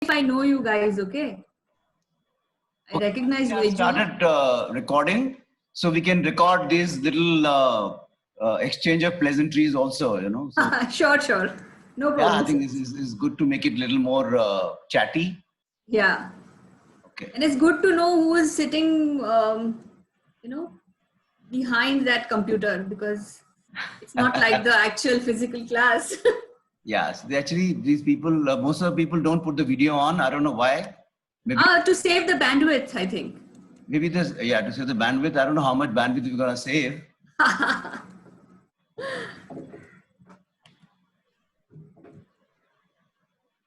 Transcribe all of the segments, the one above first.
if I know you guys, okay? I recognize I Veju. started recording, so we can record these little exchange of pleasantries also, you know. So, Sure. No problem. yeah, I think it's good to make it a little more chatty. Yeah. Okay. And it's good to know who is sitting, behind that computer, because it's not like the actual physical class. Yes, these people, most of the people don't put the video on. I don't know why. Maybe To save the bandwidth, I think. maybe this, yeah, to save the bandwidth. I don't know how much bandwidth we're gonna save.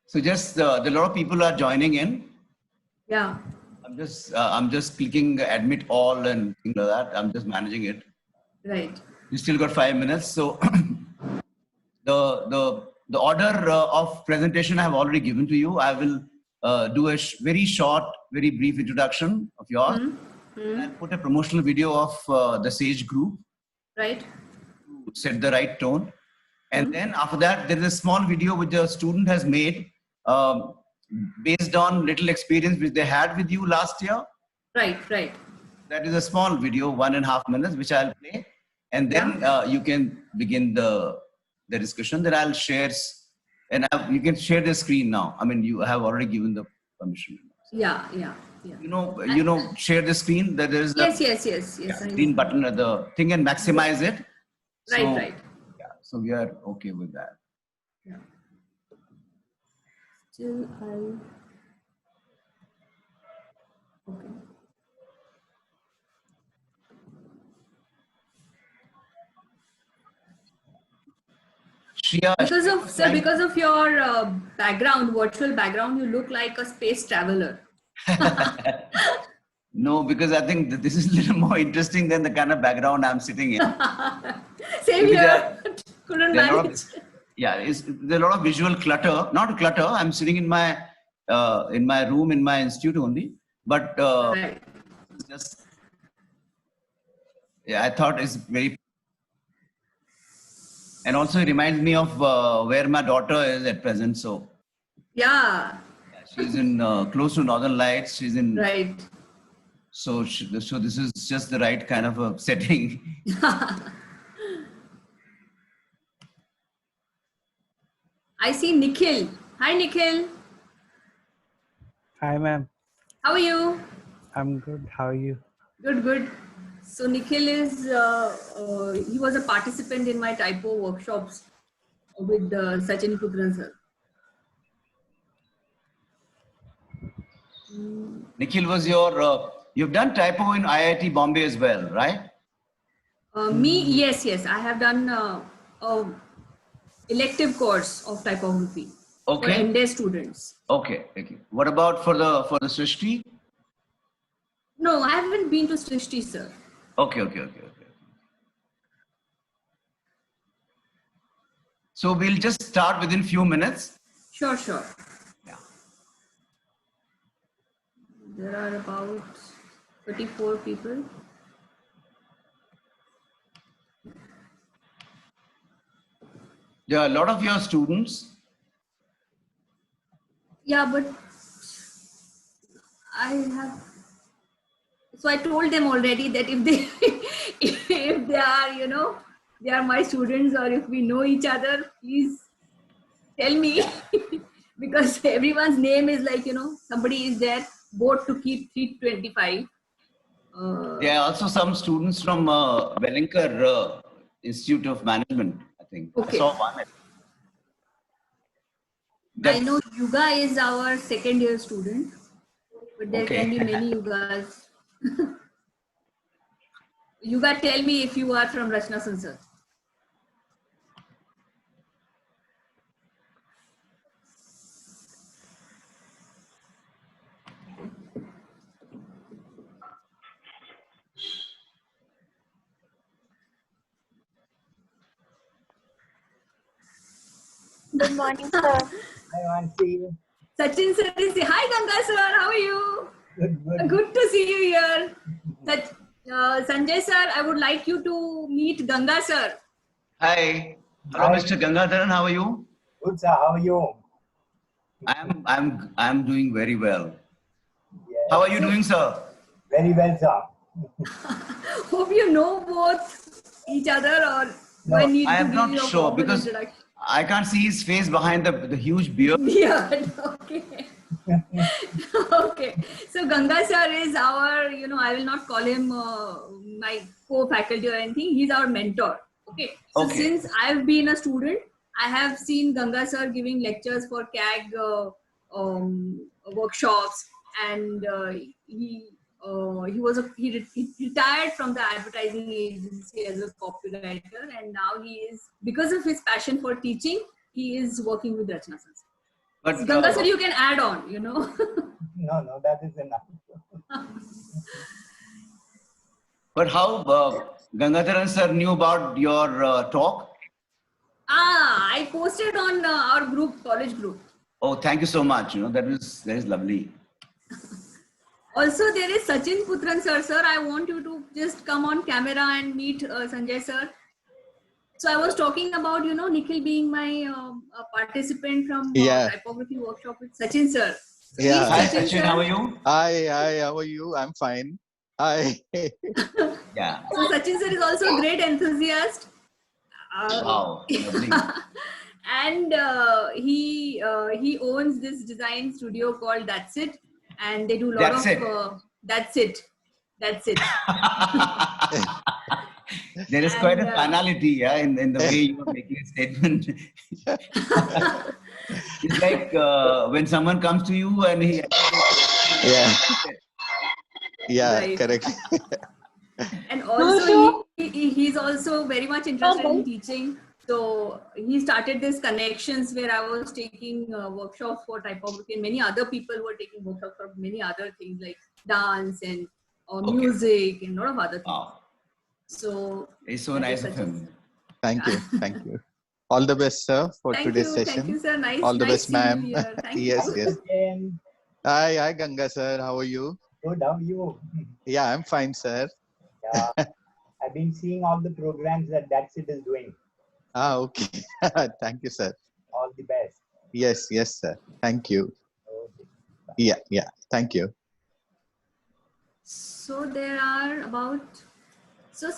So just there are a lot of people are joining in. Yeah. I'm just clicking admit all and things like that. I'm just managing it. Right. We still got 5 minutes. So the order of presentation I have already given to you. I will do a very short, very brief introduction of yours. And put a promotional video of the SAGE group. Right. To set the right tone. And then after that, there is a small video which the student has made based on little experience which they had with you last year. Right. That is a small video, 1.5 minutes, which I'll play. And then you can begin the discussion. Then I'll share, and you can share the screen now. I mean, you have already given the permission. Yeah. You know, share the screen. There is Yes. Green button at the thing and maximize it. Right. Yeah, so we are okay with that. Yeah. Still, okay. Because of your background, virtual background, you look like a space traveler. No, because I think that this is a little more interesting than the kind of background I'm sitting in. Same here. Couldn't manage. There's a lot of visual clutter. Not clutter. I'm sitting in my room in my institute only. But Right. I thought it's very. And also it reminds me of where my daughter is at present. So yeah, she's in close to Northern Lights. She's in right. So this is just the right kind of a setting. I see Nikhil. Hi, Nikhil. Hi, ma'am. How are you? I'm good. How are you? Good. So Nikhil is, he was a participant in my typo workshops with Sachin Putran sir. Nikhil was you've done typo in IIT Bombay as well, right? Yes. I have done a elective course of typography for MDes students. Okay. What about for the Srishti? No, I haven't been to Srishti, sir. Okay. So we'll just start within few minutes. Sure. Yeah. There are about 34 people. There are a lot of your students. Yeah, but so I told them already that if they are, they are my students, or if we know each other, please tell me. Because everyone's name is like, somebody is there, board to keep 325. There are also some students from Wellinger Institute of Management, I think. Okay. I saw one. I know Yuga is our second year student, but there can be many Yugas. Yuga, tell me if you are from Rachna Sansad. Good morning, sir. Hi, Mansi. Sachin sir is hi Ganga sir, how are you? Good. Good to see you here. Sanjay sir, I would like you to meet Ganga sir. Hi. Hello, Mr. Gangadharan. How are you? Good, sir. How are you? I'm doing very well. Yes. How are you doing, sir? Very well, sir. Hope you know both each other, or do I No, need I to am give not you a sure formal because introduction? I can't see his face behind the huge beard. Beard. Okay. Okay. So Ganga sir is our, I will not call him my co-faculty or anything. He's our mentor. Okay. So Okay. since I've been a student, I have seen Ganga sir giving lectures for CAG workshops, and he retired from the advertising agency as a copywriter, and now he is, because of his passion for teaching, he is working with Rachna Sanskrit. But Ganga sir, you can add on, no, that is enough. but how Gangadharan sir knew about your talk? I posted on our group, college group. Oh, thank you so much. That is lovely. Also, there is Sachin Putran sir. Sir, I want you to just come on camera and meet Sanjay sir. So I was talking about, Nikhil being my participant from Yeah, typography workshop with Sachin sir. So yeah. meet Hi, Sachin Sachin. sir. How are you? Hi, how are you? I'm fine. Hi. Yeah. So Sachin sir is also a great enthusiast. Wow. Lovely. And he owns this design studio called That's It, and they do a lot That's of it. That's It. There is quite a And, finality, yeah, in the way you are making a statement. It's like when someone comes to you and he Yeah, yeah, right. correct. And also he's also very much interested in teaching. So he started this connections where I was taking workshops for typography, and many other people were taking workshops for many other things like dance and Okay. music and a lot of other things. Wow. So It's so that nice is of such a- him. Thank you, thank you. All the best, sir, for today's Thank session. you, sir. All the Nice best, seeing you ma'am. here. Thank Yes, you. yes. Again, Hi, Ganga, sir. How are you? good, how are you? Yeah, I'm fine, sir. Yeah, I've been seeing all the programs that That's It is doing. Okay. Thank you, sir. All the best. Yes, yes, sir. Thank you. Okay. Yeah. Thank you. So there are about, so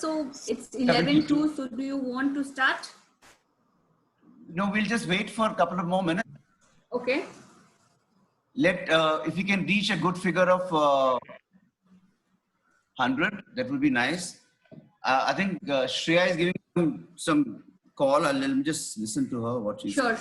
it's 72. 11:02. So do you want to start? No, we'll just wait for a couple of more minutes. Okay. If we can reach a good figure of 100, that would be nice. I think Shreya is giving some call. Let me just listen to her, what she's Sure.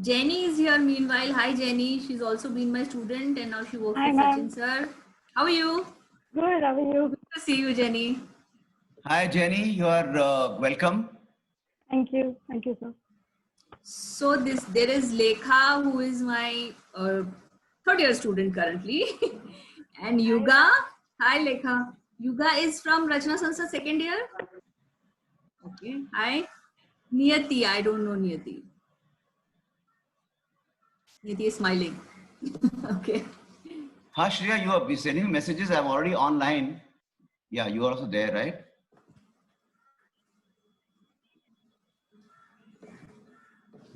Jenny is here meanwhile. Hi Jenny. She's also been my student and now she works Hi, with ma'am. Sachin sir. How are you? Good, how are you? Good to see you, Jenny. Hi, Jenny. You are welcome. Thank you, sir. So there is Lekha, who is my third year student currently, and Yuga. Hi Lekha. Yuga is from Rachna Sansa second year. Okay. Hi. Niyati. I don't know Niyati. Niyati is smiling. Okay. Hi, Shreya. You are sending me messages. I'm already online. Yeah, you are also there, right?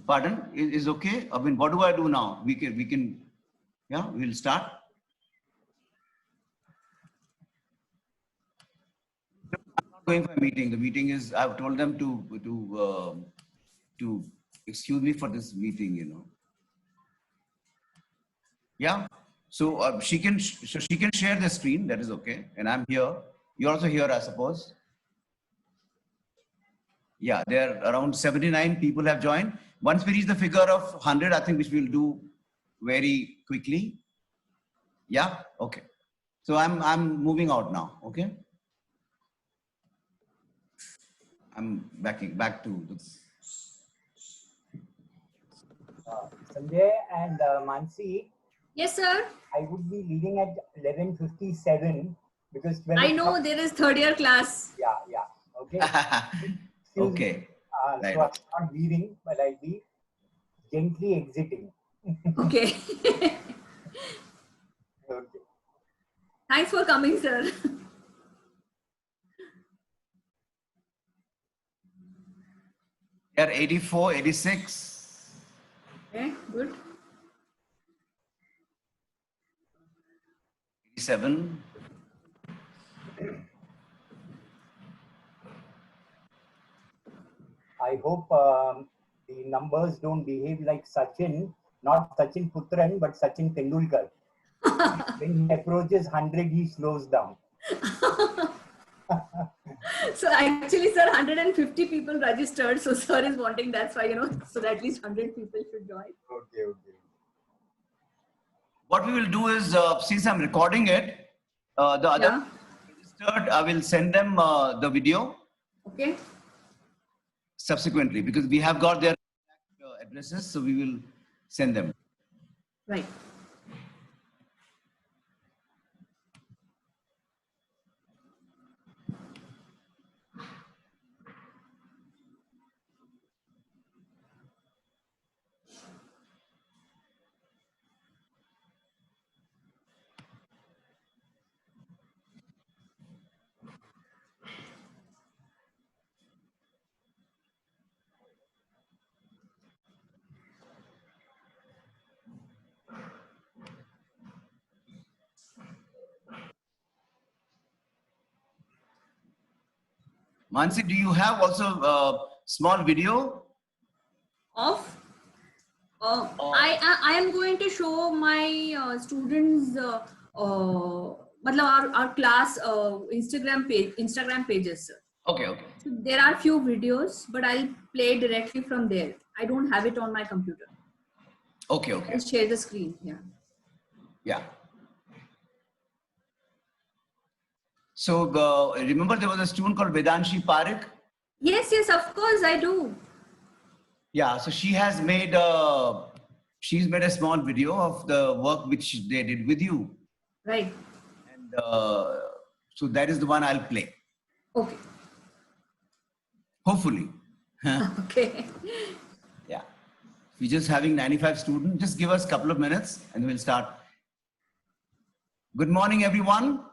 Pardon? Is okay? I mean, what do I do now? We can, yeah, we'll start. I'm not going for a meeting. The meeting is, I've told them to excuse me for this meeting, Yeah. So she can share the screen. That is okay. And I'm here. You're also here, I suppose. Yeah, there are around 79 people have joined. Once we reach the figure of 100, I think which we'll do very quickly. Yeah. Okay. So I'm moving out now. Okay. I'm back to the. Sanjay and Mansi, Yes, sir. I would be leaving at 11:57 because 12 I know o'clock- there is third year class. Yeah. Okay. Excuse me. Okay. Right. So I'm not leaving, but I'll be gently exiting. Okay. Okay. Thanks for coming, sir. They are 84, 86. Okay, good. 87. I hope the numbers don't behave like Sachin, not Sachin Putran, but Sachin Tendulkar. When he approaches 100, he slows down. So actually, sir, 150 people registered. So sir is wanting, that's why, so that at least 100 people should join. Okay, okay. What we will do is, since I'm recording it, the other Yeah. registered, I will send them the video Okay. subsequently because we have got their addresses, so we will send them. Right. Mansi, do you have also a small video? Of I am going to show my students matlab our class Instagram pages, sir. Okay, okay. So there are few videos, but I'll play directly from there. I don't have it on my computer. Okay, okay. I'll share the screen. Yeah. Yeah. So remember there was a student called Vedanshi Parekh? Yes, yes, of course I do. Yeah, so she's made a small video of the work which they did with you. Right. And so that is the one I'll play. Okay. Hopefully. Okay. Yeah. We're just having 95 students. Just give us a couple of minutes and we'll start. Good morning, everyone.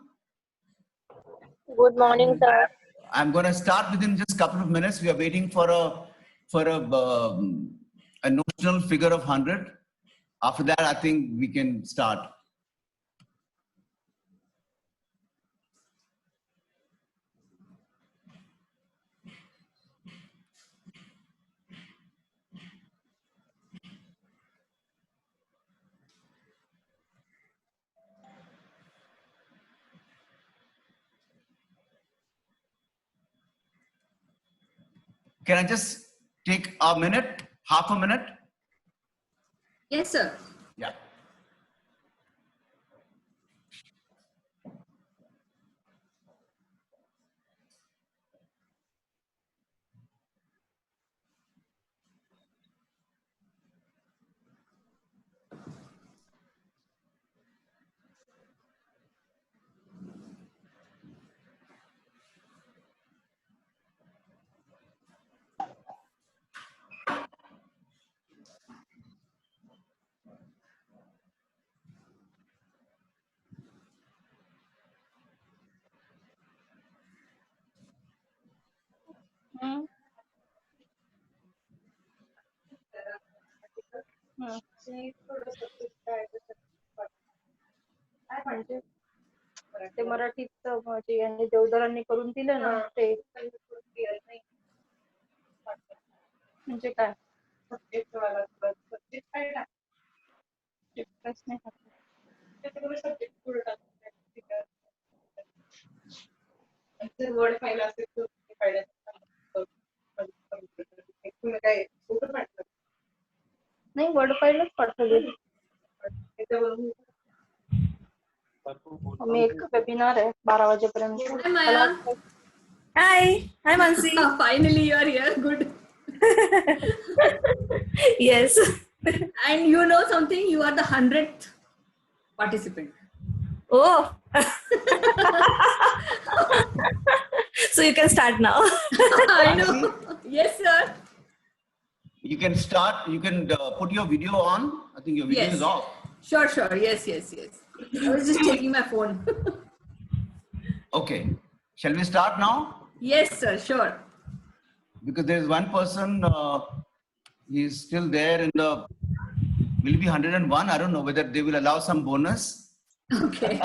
Good morning, sir. I'm going to start within just a couple of minutes. We are waiting for a notional figure of 100. After that, I think we can start. Can I just take a minute, half a minute? Yes, sir. Yeah. ते मराठीत म्हणजे यांनी देवदारांनी करून दिलं ना ते म्हणजे काय वर्ड फाईल असेल तर नाही वर्ड फाईलच पाठवली मी एक वेबिनार आहे 12 वाजेपर्यंत Hi, Maya. Hi Mansi. Finally, you are here. Good. Yes. And you know something? You are the 100th participant. Oh. So you can start now. I know. Yes, sir. You can start, you can put your video on. I think your video Yes. is off. Sure, sure. Yes, yes, yes. I was just checking my phone. Okay. Shall we start now? Yes, sir. Sure. because there's one person, he's still there in the, will be 101. I don't know whether they will allow some bonus. Okay.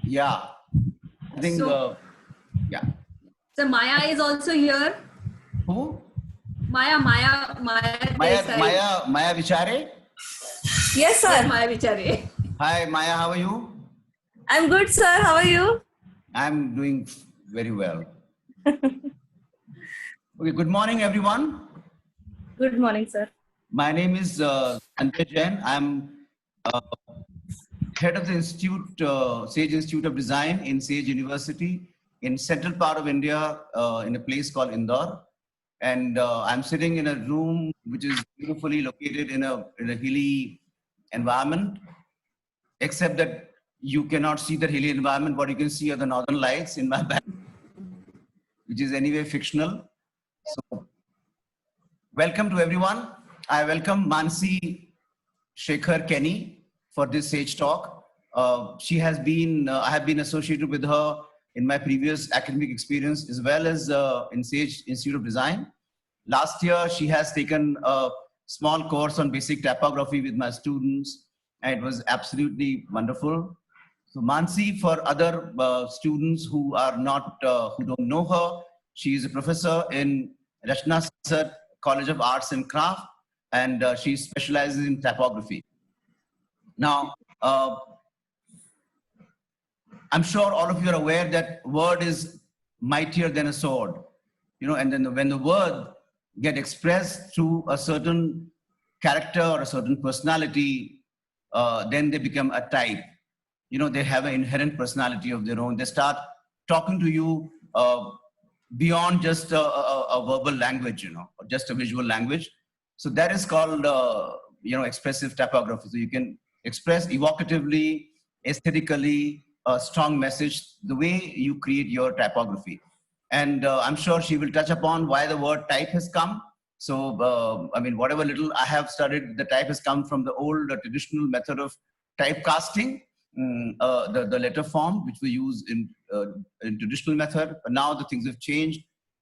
Yeah. I think, So- yeah. So Maya is also here. Who? Maya Maya Vichare. Yes, Yes, sir. Maya Vichare. Hi, Maya, how are you? I'm good, sir. How are you? I'm doing very well. Okay, good morning, everyone. Good morning, sir. My name is Sanjay Jain. I'm head of the Institute, Sage Institute of Design in Sage University in central part of India, in a place called Indore. And I'm sitting in a room which is beautifully located in a hilly environment, except that you cannot see the hilly environment. What you can see are the northern lights in my back, which is anyway fictional. So, welcome to everyone. I welcome Mansi Shekhar Kenny for this Sage Talk. She has been, I have been associated with her in my previous academic experience as well as in Sage Institute of Design. Last year, she has taken a small course on basic typography with my students, and it was absolutely wonderful. So Mansi, for other students who are not, who don't know her, she is a professor in Rachna Sir College of Arts and Craft, and she specializes in typography. Now, I'm sure all of you are aware that word is mightier than a sword, you know, and then when the word get expressed through a certain character or a certain personality, then they become a type. You know, they have an inherent personality of their own. They start talking to you beyond just a verbal language, you know, or just a visual language. So that is called, you know, expressive typography. So you can express evocatively, aesthetically, a strong message, the way you create your typography. And I'm sure she will touch upon why the word type has come. So, I mean, whatever little I have studied, the type has come from the old traditional method of typecasting, the letter form, which we use in traditional method. But now the things have changed.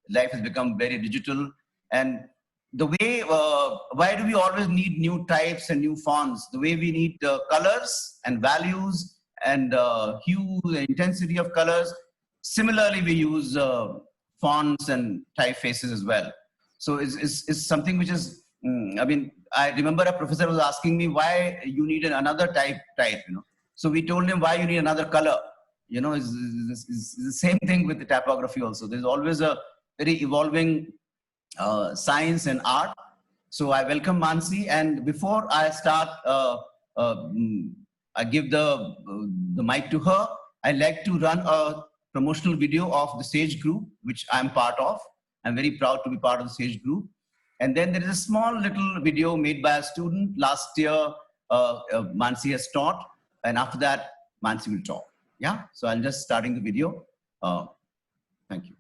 Life has become very digital. And the way, why do we always need new types and new fonts? The way we need colors and values and hue and intensity of colors. Similarly, we use fonts and typefaces as well. So it's something which is, I mean, I remember a professor was asking me why you need another type, you know. So we told him why you need another color. You know, it's the same thing with the typography also. There's always a very evolving science and art. So I welcome Mansi, and before I start, I give the mic to her. I'd like to run a promotional video of the Sage group, which I'm part of. I'm very proud to be part of the Sage group. And then there is a small little video made by a student. Last year, Mansi has taught, and after that, Mansi will talk. Yeah, so I'm just starting the video. Thank you.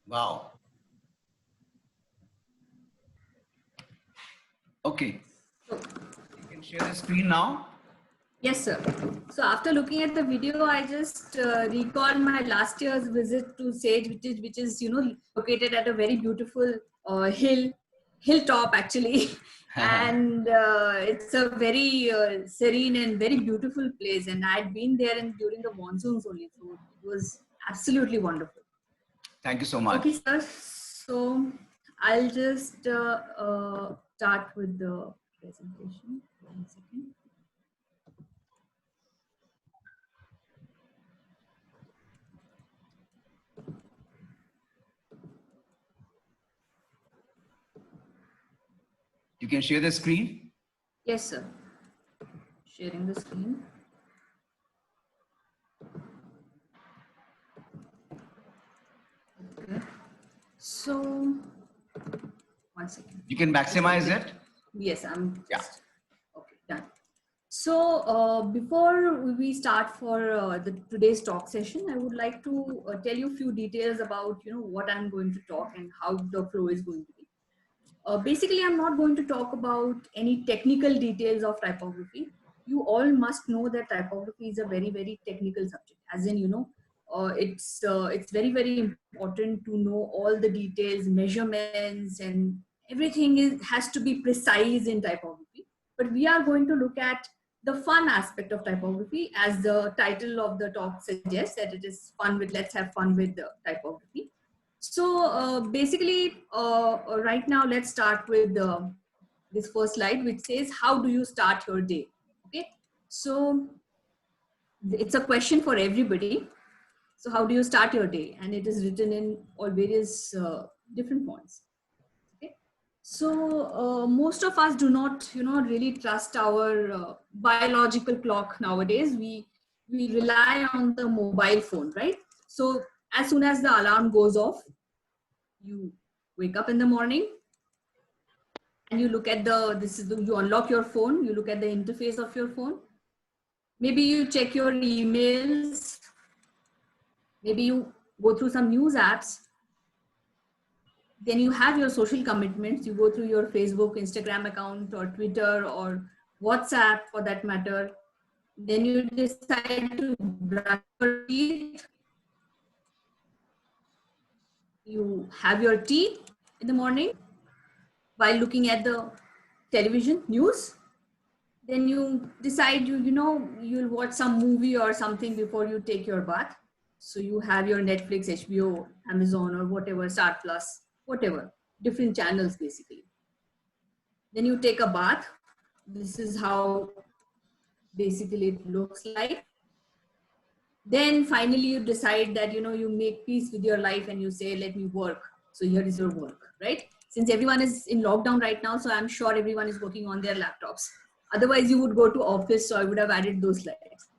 Wow. Okay. You can share the screen now. Yes, sir. So after looking at the video, I just recalled my last year's visit to Sage, which is located at a very beautiful hilltop actually, and it's a very serene and very beautiful place. And I'd been there during the monsoons only, so it was absolutely wonderful. Thank you so much. Okay, sir. So I'll just start with the presentation. 1 second. You can share the screen. Yes, sir. Sharing the screen. Okay. So, 1 second. You can maximize it. Yes, I'm Yeah. just, okay, done. Before we start for today's talk session, I would like to tell you a few details about what I'm going to talk and how the flow is going to be. Basically, I'm not going to talk about any technical details of typography. You all must know that typography is a very, very technical subject. As in, it's very, very important to know all the details, measurements, and everything has to be precise in typography. But we are going to look at the fun aspect of typography, as the title of the talk suggests, that it is fun with, let's have fun with the typography. Basically, right now, let's start with this first slide, which says, how do you start your day? Okay, so it's a question for everybody. So how do you start your day? And it is written in all various different fonts. Okay, so most of us do not, really trust our biological clock nowadays. We rely on the mobile phone, right? So as soon as the alarm goes off, you wake up in the morning and you look at you unlock your phone, you look at the interface of your phone. Maybe you check your emails. Maybe you go through some news apps. Then you have your social commitments. You go through your Facebook, Instagram account, or Twitter, or WhatsApp for that matter. Then you decide to brush your teeth. You have your tea in the morning while looking at the television news. Then you decide you'll watch some movie or something before you take your bath. So you have your Netflix, HBO, Amazon, or whatever, Star Plus, whatever, different channels basically. Then you take a bath. This is how basically it looks like. Then finally you decide that you make peace with your life and you say, let me work. So here is your work, right? Since everyone is in lockdown right now, so I'm sure everyone is working on their laptops. Otherwise you would go to office, so I would have added those slides.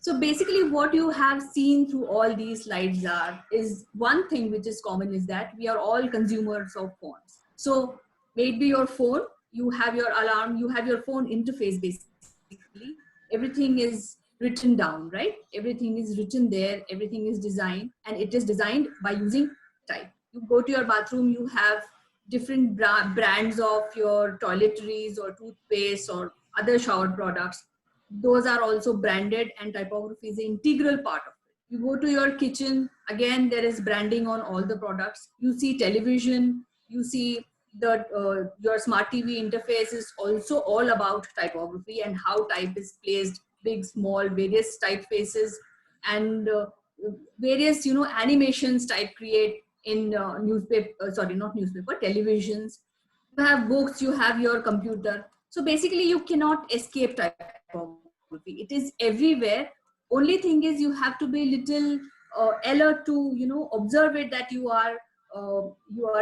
So basically what you have seen through all these slides is one thing which is common, is that we are all consumers of phones. So maybe your phone, you have your alarm, you have your phone interface basically. Everything is written down, right? Everything is written there, everything is designed, and it is designed by using type. You go to your bathroom, you have different brands of your toiletries or toothpaste or other shower products. Those are also branded, and typography is an integral part of it. You go to your kitchen, again, there is branding on all the products. You see television, you see your smart TV interface is also all about typography and how type is placed, big, small, various typefaces, and various, animations type create in televisions. You have books, you have your computer. So basically you cannot escape typography. It is everywhere. Only thing is you have to be little alert to, observe it, that you are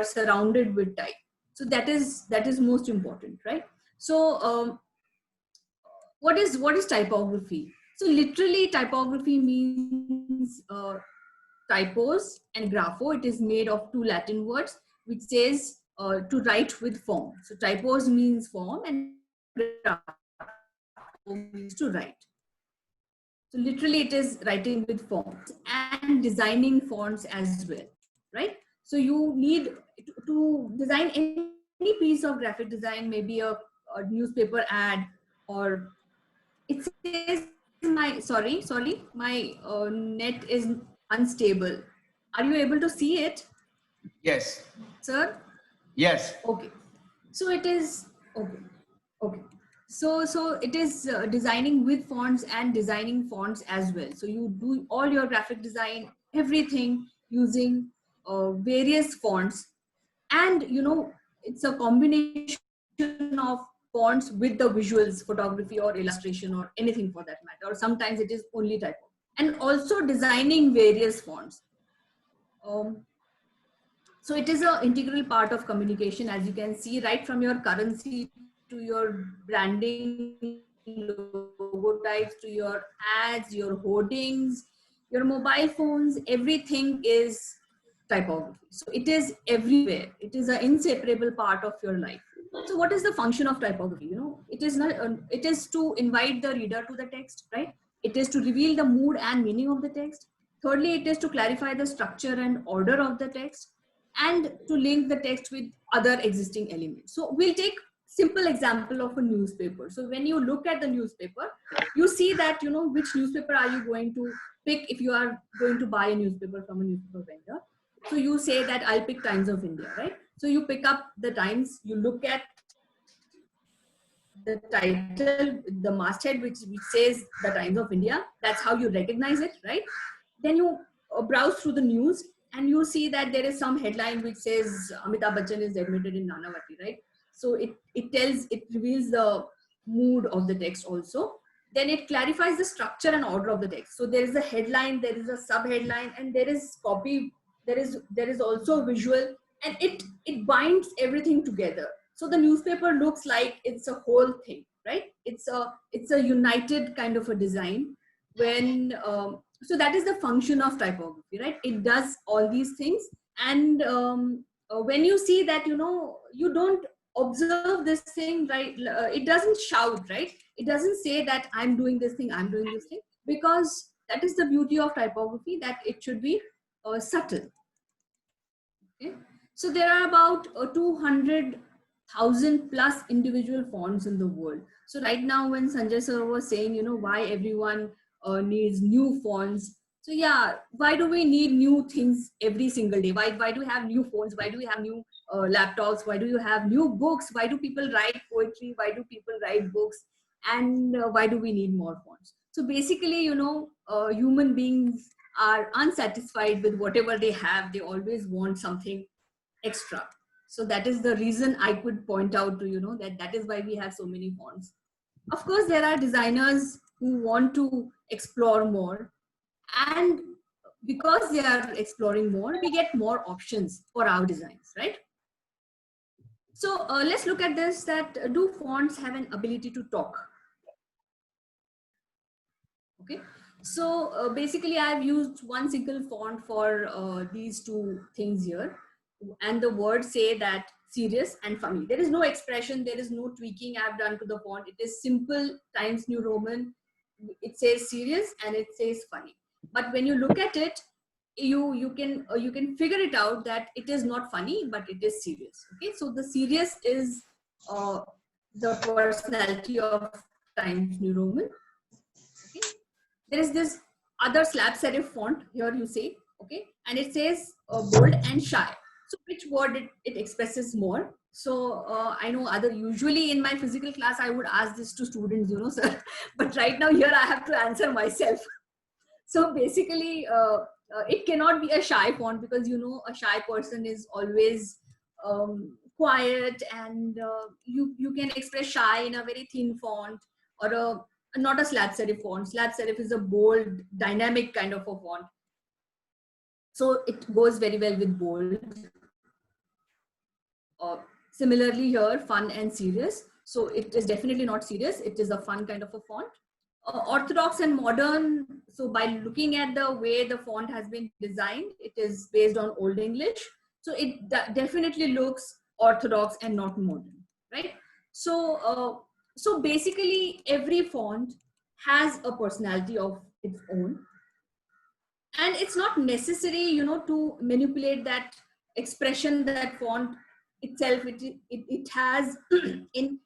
surrounded with type. So that is most important, right? So what is typography? So literally typography means typos and grapho. It is made of two Latin words which says to write with form. So typos means form and grapho means to write. So literally it is writing with fonts and designing fonts as well, right? So you need to design any piece of graphic design, maybe a newspaper ad, or it says my net is unstable. Are you able to see it, Yes. sir? Yes. Okay. So it is okay. So it is designing with fonts and designing fonts as well. So you do all your graphic design, everything using various fonts, and it's a combination of fonts with the visuals, photography or illustration or anything for that matter, or sometimes it is only typo, and also designing various fonts. So it is an integral part of communication, as you can see, right from your currency to your branding, logo types, to your ads, your hoardings, your mobile phones, everything is typography. So it is everywhere. It is an inseparable part of your life. So what is the function of typography? It is not. It is to invite the reader to the text, right? It is to reveal the mood and meaning of the text. Thirdly, it is to clarify the structure and order of the text, and to link the text with other existing elements. So we'll take simple example of a newspaper. So when you look at the newspaper, you see that which newspaper are you going to pick if you are going to buy a newspaper from a newspaper vendor. So you say that I'll pick Times of India, right? So you pick up the Times, you look at the title, the masthead, which says the Times of India. That's how you recognize it, right? Then you browse through the news and you see that there is some headline which says Amitabh Bachchan is admitted in Nanavati, right? So it reveals the mood of the text also. Then it clarifies the structure and order of the text. So there is a headline, there is a sub-headline, and there is copy. There is also a visual, and it binds everything together. So the newspaper looks like it's a whole thing, right? It's a united kind of a design. So that is the function of typography, right? It does all these things, and when you see that, you don't observe this thing, right? It doesn't shout, right? It doesn't say that I'm doing this thing, I'm doing this thing, because that is the beauty of typography, that it should be subtle. Okay? So there are about 200,000 plus individual fonts in the world. So right now, when Sanjay sir was saying, why everyone needs new fonts. So yeah, why do we need new things every single day? Why do we have new phones? Why do we have new laptops? Why do you have new books? Why do people write poetry? Why do people write books? And why do we need more fonts? So basically, human beings are unsatisfied with whatever they have. They always want something extra. So that is the reason I could point out to that is why we have so many fonts. Of course, there are designers who want to explore more, and because they are exploring more, we get more options for our designs, right? So let's look at this, that do fonts have an ability to talk? Okay, so basically I've used one single font for these two things here, and the words say that serious and funny. There is no expression, there is no tweaking I've done to the font. It is simple Times New Roman. It says serious and it says funny. But when you look at it, you can figure it out that it is not funny, but it is serious. Okay, so the serious is the personality of Times New Roman. Okay, there is this other slab serif font here, you say, okay, and it says bold and shy. So which word it expresses more? So I know usually in my physical class, I would ask this to students, sir, but right now here I have to answer myself. So basically, it cannot be a shy font, because, a shy person is always quiet, and you can express shy in a very thin font, or not a slab serif font. Slab serif is a bold, dynamic kind of a font. So it goes very well with bold. Similarly here, fun and serious. So it is definitely not serious. It is a fun kind of a font. Orthodox and modern. So by looking at the way the font has been designed, it is based on Old English. So it definitely looks orthodox and not modern, right? So, so basically every font has a personality of its own. And it's not necessary, to manipulate that expression, that font itself. It has in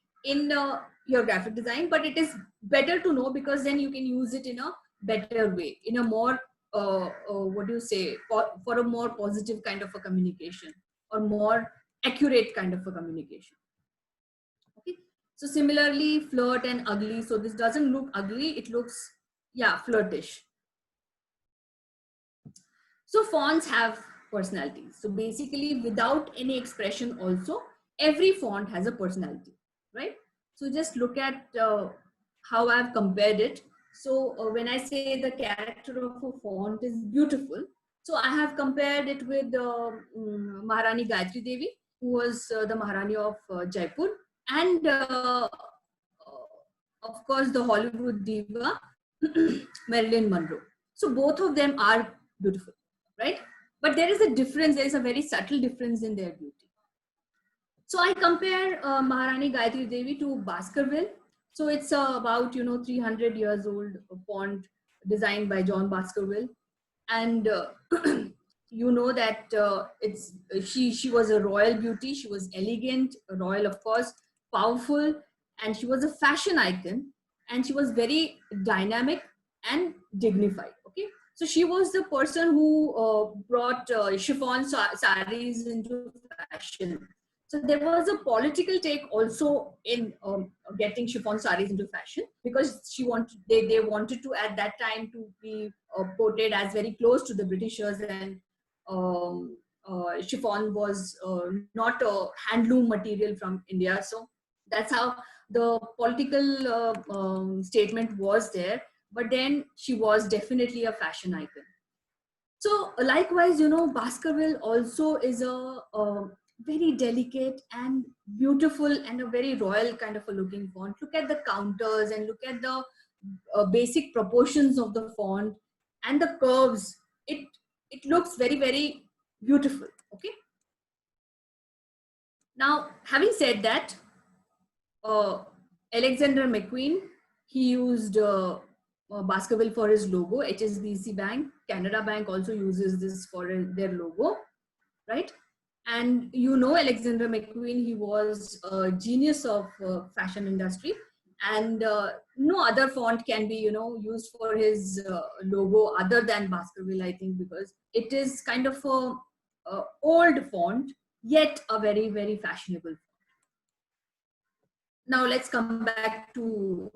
your graphic design, but it is better to know, because then you can use it in a better way, in a more what do you say, for a more positive kind of a communication, or more accurate kind of a communication. Okay, so similarly, flirt and ugly. So this doesn't look ugly, it looks, yeah, flirtish. So fonts have personalities. So basically, without any expression also, every font has a personality, right? So just look at how I've compared it. So when I say the character of a font is beautiful, so I have compared it with Maharani Gayatri Devi, who was the Maharani of Jaipur, and of course the Hollywood diva Marilyn Monroe. So both of them are beautiful, right? But there is a difference. There is a very subtle difference in their beauty. So I compare Maharani Gayatri Devi to Baskerville. So it's about 300 years old font designed by John Baskerville, and you know that it's she was a royal beauty. She was elegant, royal of course, powerful, and she was a fashion icon, and she was very dynamic and dignified. Okay, so she was the person who brought chiffon saris into fashion. So there was a political take also in getting chiffon saris into fashion, because they wanted to at that time to be portrayed as very close to the Britishers, and chiffon was not a handloom material from India. So that's how the political statement was there. But then she was definitely a fashion icon. So likewise, Baskerville also is a very delicate and beautiful and a very royal kind of a looking font. Look at the counters and look at the basic proportions of the font and the curves. It looks very, very beautiful. Okay. Now, having said that, Alexander McQueen, he used Baskerville for his logo. HSBC Bank, Canada Bank also uses this for their logo, right? And Alexander McQueen, he was a genius of fashion industry, and no other font can be used for his logo other than Baskerville, I think, because it is kind of a old font, yet a very, very fashionable. Now let's come back to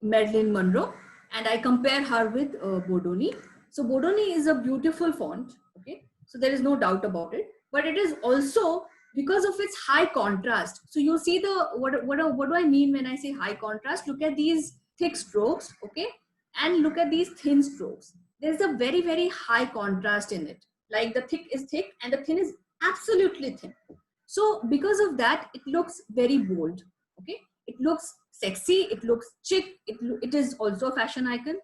Marilyn Monroe, and I compare her with Bodoni. So Bodoni is a beautiful font, okay? So there is no doubt about it, but it is also because of its high contrast. So you see what do I mean when I say high contrast? Look at these thick strokes, okay? And look at these thin strokes. There's a very, very high contrast in it. Like the thick is thick and the thin is absolutely thin. So because of that, it looks very bold, okay? It looks sexy, it looks chic, it is also a fashion icon.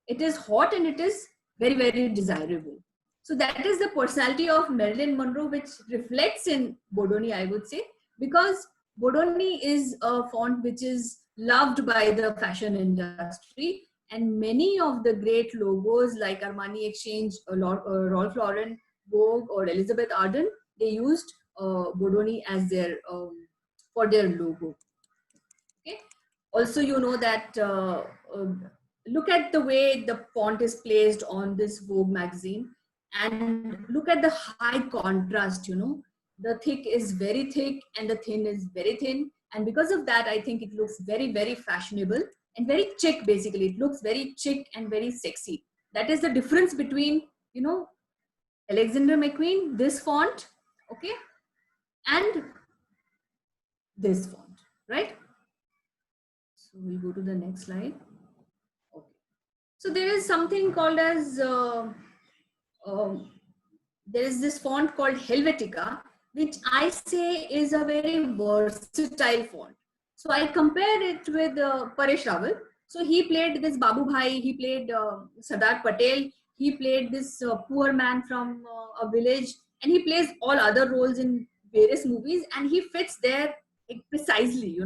It is hot and it is very, very desirable. So that is the personality of Marilyn Monroe, which reflects in Bodoni, I would say, because Bodoni is a font which is loved by the fashion industry, and many of the great logos like Armani Exchange, Ralph Lauren, Vogue, or Elizabeth Arden, they used Bodoni as their for their logo. Okay. Also, that look at the way the font is placed on this Vogue magazine, and look at the high contrast. The thick is very thick and the thin is very thin, and because of that, I think it looks very, very fashionable and very chic. Basically, it looks very chic and very sexy. That is the difference between Alexander McQueen, this font, okay, and this font, right? So we'll go to the next slide. Okay. So there is something called as, there is this font called Helvetica, which I say is a very versatile font. So I compare it with Paresh Rawal. So he played this Babu Bhai, he played Sardar Patel, he played this poor man from a village, and he plays all other roles in various movies, and he fits there precisely,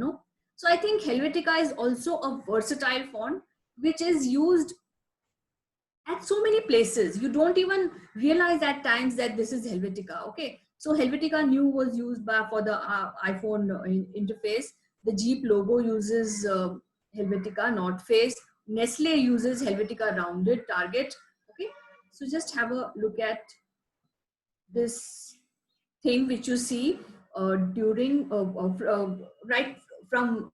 So I think Helvetica is also a versatile font, which is used at so many places. You don't even realize at times that this is Helvetica, okay? So Helvetica New was used for the iPhone interface. The Jeep logo uses Helvetica North Face. Nestle uses Helvetica Rounded Target, okay? So just have a look at this thing which you see during right from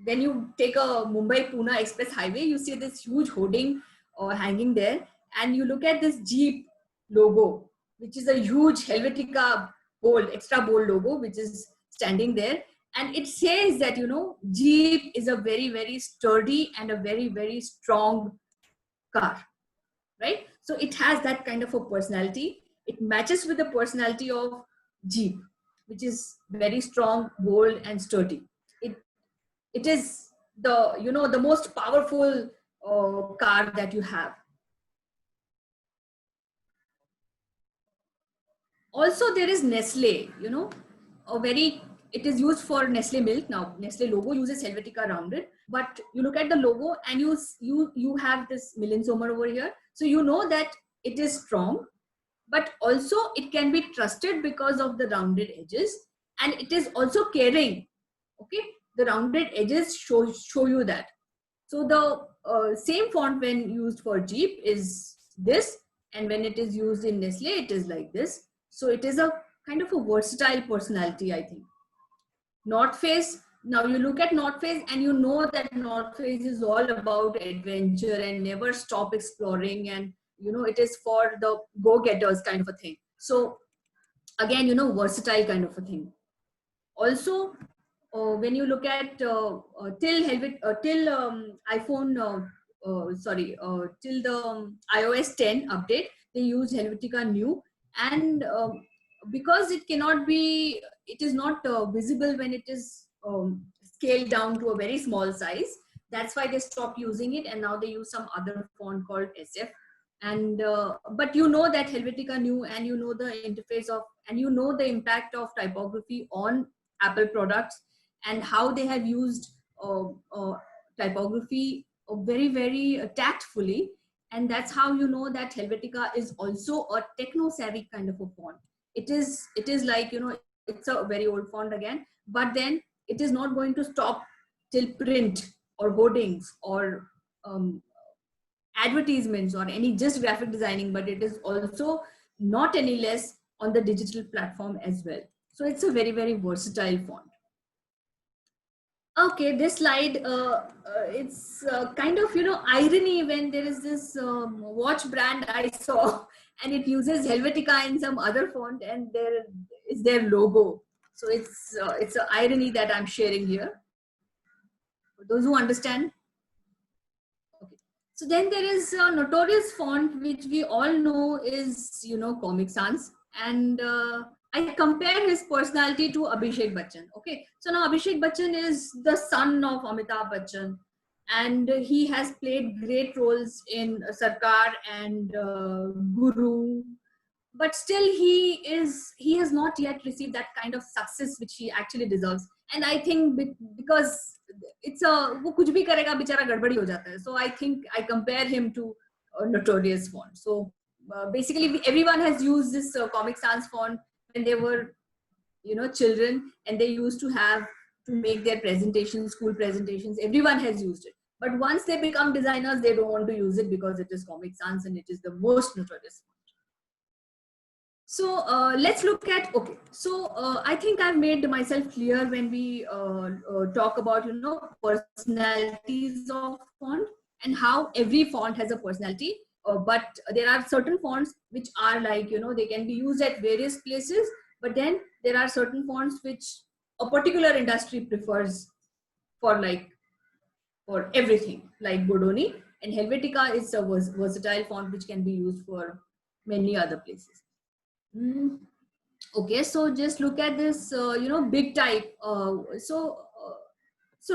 when you take a Mumbai-Pune Express Highway, you see this huge hoarding hanging there, and you look at this Jeep logo, which is a huge Helvetica bold, extra bold logo, which is standing there, and it says that Jeep is a very, very sturdy and a very, very strong car, right? So it has that kind of a personality. It matches with the personality of Jeep, which is very strong, bold, and sturdy. It is the most powerful car that you have. Also, there is Nestle, you know, it is used for Nestle milk. Now, Nestle logo uses Helvetica rounded, but you look at the logo and you have this Millensomer over here. So you know that it is strong, but also it can be trusted because of the rounded edges, and it is also caring. Okay, the rounded edges show you that. So the same font when used for Jeep is this, and when it is used in Nestle, it is like this. So it is a kind of a versatile personality, I think. North Face. Now you look at North Face and you know that North Face is all about adventure and never stop exploring, and you know it is for the go-getters kind of a thing. So again, you know, versatile kind of a thing. Also, when you look at till iPhone, till the iOS 10 update, they use Helvetica New, and because it is not visible when it is scaled down to a very small size. That's why they stopped using it, and now they use some other font called SF. And but you know that Helvetica New, and you know the interface of, and you know the impact of typography on Apple products, and how they have used typography very tactfully. And that's how you know that Helvetica is also a techno savvy kind of a font. It is like, you know, it's a very old font again, but then it is not going to stop till print or hoardings or advertisements or any just graphic designing, but it is also not any less on the digital platform as well. So it's a very versatile font. Okay, this slide, it's kind of, you know, irony when there is this watch brand I saw and it uses Helvetica in some other font, and there is their logo. So it's an irony that I'm sharing here. For those who understand. Okay. So then there is a notorious font which we all know is, you know, Comic Sans, and I compare his personality to Abhishek Bachchan. Okay, so now Abhishek Bachchan is the son of Amitabh Bachchan, and he has played great roles in Sarkar and Guru, but still he has not yet received that kind of success which he actually deserves. And I think because it's a wo kuch bhi karega bichara gadbadi ho jata hai, so I think I compare him to a notorious font. So basically everyone has used this Comic Sans font when they were, you know, children, and they used to have to make their presentations, school presentations. Everyone has used it, but once they become designers, they don't want to use it because it is Comic Sans and it is the most notorious. So let's look at, okay, so I think I've made myself clear when we talk about, you know, personalities of font and how every font has a personality. But there are certain fonts which are like, you know, they can be used at various places, but then there are certain fonts which a particular industry prefers for everything, like Bodoni, and Helvetica is a versatile font which can be used for many other places. Okay, so just look at this, you know, big type. So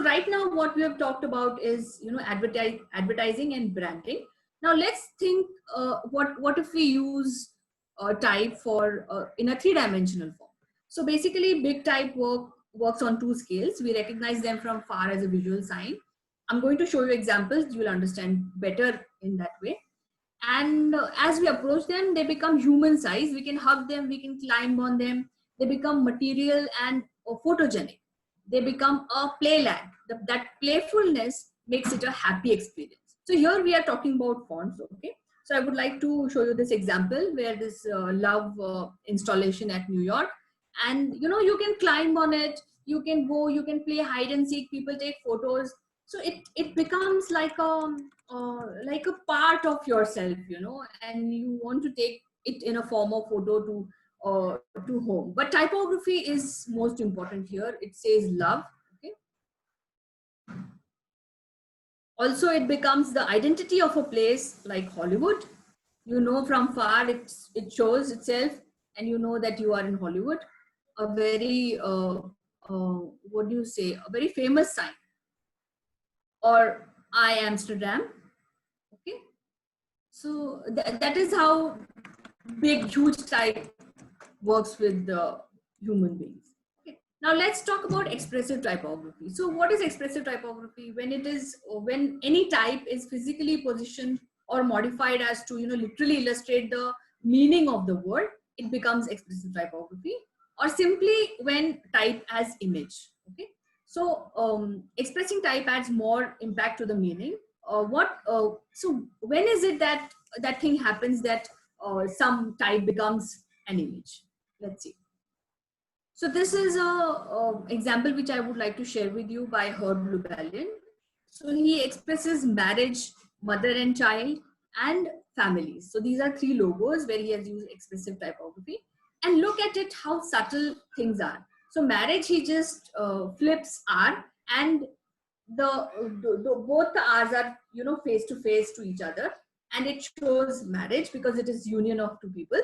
right now what we have talked about is, you know, advertising and branding. Now let's think, what if we use type for in a 3-dimensional form. So basically big type works on 2 scales. We recognize them from far as a visual sign. I'm going to show you examples. You will understand better in that way. And as we approach them, they become human size. We can hug them, we can climb on them. They become material and photogenic. They become a playland. That playfulness makes it a happy experience. So here we are talking about fonts. Okay, so I would like to show you this example where this love installation at New York, and you know, you can climb on it, you can go, you can play hide and seek, people take photos. So it becomes like a part of yourself, you know, and you want to take it in a form of photo to home. But typography is most important here. It says love. Okay. Also, it becomes the identity of a place like Hollywood. You know, from far it shows itself, and you know that you are in Hollywood. A very what do you say? A very famous sign. Or I Amsterdam. Okay, so that is how big, huge type works with the human beings. Okay. Now let's talk about expressive typography. So what is expressive typography? When any type is physically positioned or modified as to literally illustrate the meaning of the word, it becomes expressive typography. Or simply when type as image. Okay. So expressing type adds more impact to the meaning. So when is it that that thing happens that some type becomes an image? Let's see. So this is a example which I would like to share with you by Herb Lubalian. So he expresses marriage, mother and child, and families. So these are three logos where he has used expressive typography. And look at it, how subtle things are. So marriage, he just flips R, and both the R's are face to face to each other, and it shows marriage because it is union of two people.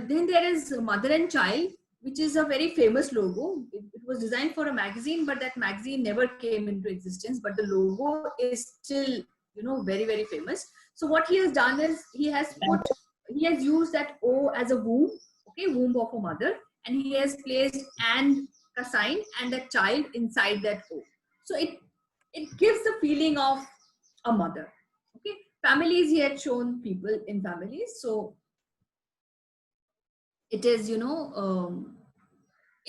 Then there is mother and child, which is a very famous logo. It was designed for a magazine, but that magazine never came into existence. But the logo is still very, very famous. So what he has done is he has used that O as a womb, okay, womb of a mother, and he has placed and a sign and a child inside that O. So it gives the feeling of a mother. Okay, families, he had shown people in families. So it is it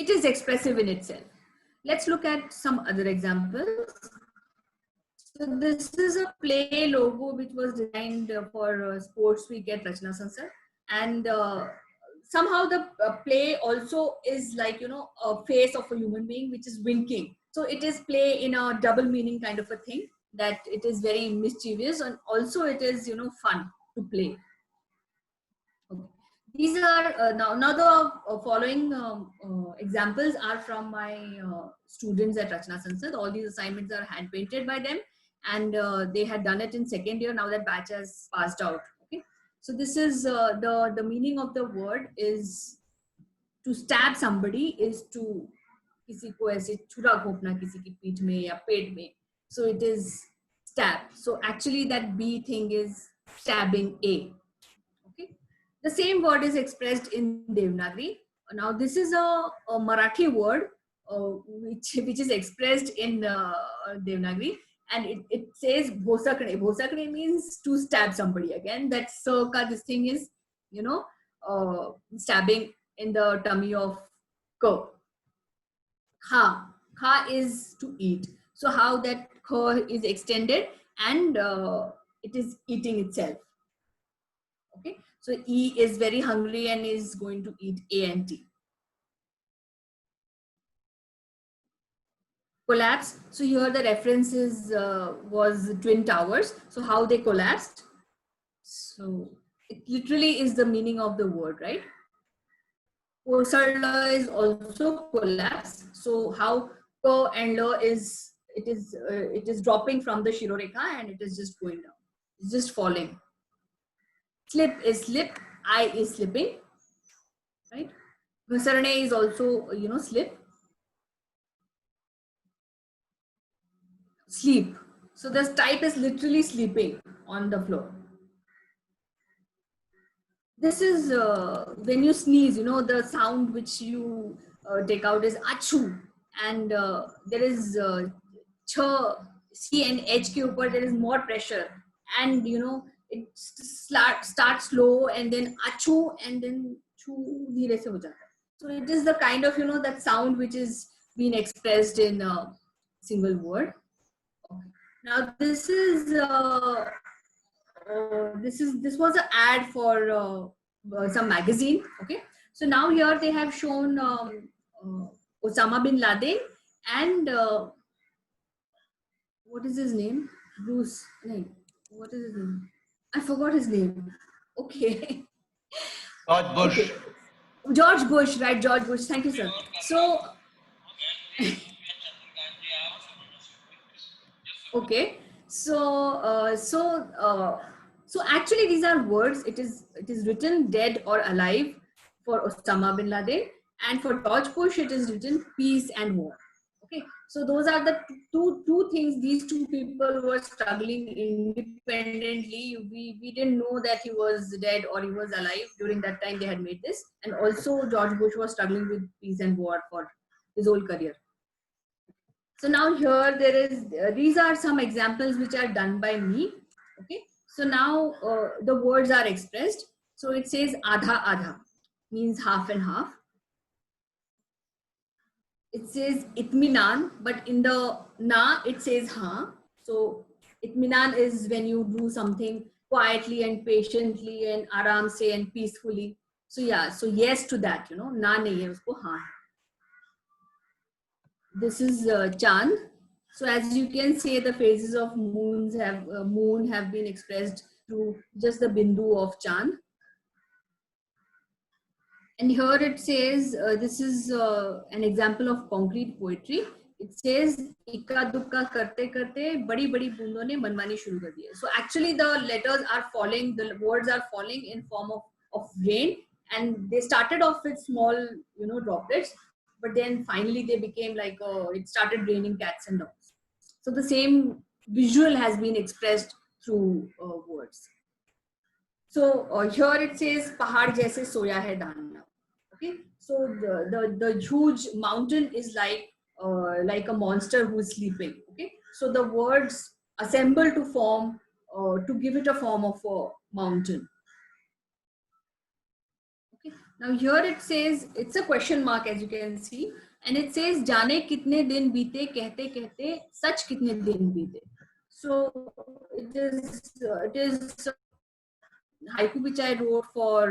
is expressive in itself. Let's look at some other examples. So this is a play logo which was designed for Sports Week at Rachna Sansad, and somehow the play also is like a face of a human being which is winking. So it is play in a double meaning kind of a thing, that it is very mischievous, and also it is fun to play. Okay. These are now the following examples are from my students at Rachna Sansad. All these assignments are hand painted by them, and they had done it in second year. Now that batch has passed out. Okay, so this is the meaning of the word is to stab somebody, is to किसी को ऐसे छुरा घोंपना किसी की पीठ में या पेट में. So it is stab. So actually that B thing is stabbing A. The same word is expressed in Devanagari. Now this is a Marathi word which is expressed in Devanagari, and it says bhosakne. Bhosakne means to stab somebody. Again, that ka this thing is stabbing in the tummy of ka. Kha is to eat. So how that kha is extended, and it is eating itself. Okay. So E is very hungry and is going to eat A and T. Collapse. So here the reference is was Twin Towers. So how they collapsed. So it literally is the meaning of the word, right? Kosarla is also collapse. So how Ko and La is it is dropping from the Shirorekha and it is just going down. It's just falling. Slip is slip, I is slipping, right? Vasarne is also, slip. Sleep. So this type is literally sleeping on the floor. This is when you sneeze, the sound which you take out is achu. And there is C and H ke upar, there is more pressure. And, it starts slow and then achu and then chu dheere se ho jata. So it is the kind of that sound which is being expressed in a single word. Okay. Now this was an ad for some magazine. Okay, so now here they have shown Osama bin Laden and what is his name? Bruce. No, what is his name? I forgot his name. Okay. George Bush. Okay. George Bush, right? George Bush. Thank you, sir. So, okay. So actually, these are words. It is written dead or alive for Osama bin Laden, and for George Bush, it is written peace and war. Okay. So those are the two things. These two people were struggling independently. We didn't know that he was dead or he was alive during that time they had made this. And also George Bush was struggling with peace and war for his whole career. So now here there is, these are some examples which are done by me. Okay. So now the words are expressed. So it says adha adha, means half and half. It says itminan, but in the na it says ha. So itminan is when you do something quietly and patiently and aram se and peacefully. So yeah, so yes to that, you know, na nahi hai, usko ha hai. This is Chand. So as you can see, the phases of moon have been expressed through just the bindu of Chand. And here it says, this is an example of concrete poetry. It says, "Ikka dukka karte karte, badi badi boondon ne manmani shuru kar diya." So actually, the letters are falling, the words are falling in form of rain, and they started off with small, you know, droplets, but then finally they became like it started raining cats and dogs. So the same visual has been expressed through words. So here it says, "Pahad jaise soya hai dana." Okay, so the huge mountain is like a monster who is sleeping. Okay, so the words assemble to form to give it a form of a mountain. Okay, now here it says, it's a question mark as you can see, and it says, "Jaane kitne din beete kehte kehte sach kitne din beete." So it is haiku which I wrote for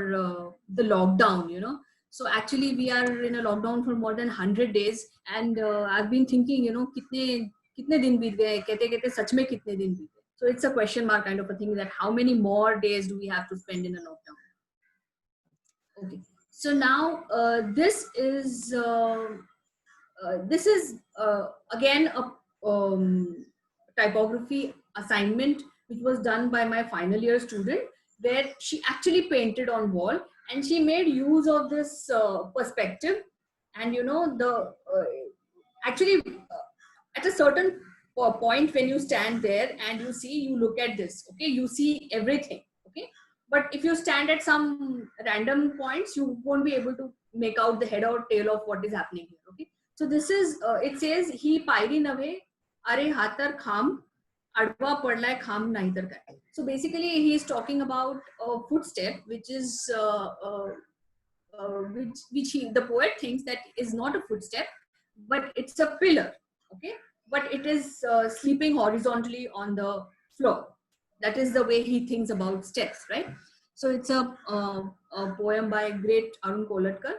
the lockdown, you know. So actually we are in a lockdown for more than 100 days, and I've been thinking, you know, kitne din beet gaye, kehte kehte sach mein kitne din beet gaye. So it's a question mark kind of a thing, that how many more days do we have to spend in a lockdown. Okay, so now this is again a typography assignment which was done by my final year student, where she actually painted on wall, and she made use of this perspective. And you know, the actually at a certain point when you stand there and you see, you look at this, okay, you see everything, okay, but if you stand at some random points, you won't be able to make out the head or tail of what is happening here. Okay, so this is it says, "He pairi nave are hatar kham adva padlai kham nahi tar kai." So basically he is talking about a footstep which is the poet thinks that is not a footstep, but it's a pillar. Okay, but it is sleeping horizontally on the floor. That is the way he thinks about steps, right? So it's a poem by great Arun Kolatkar,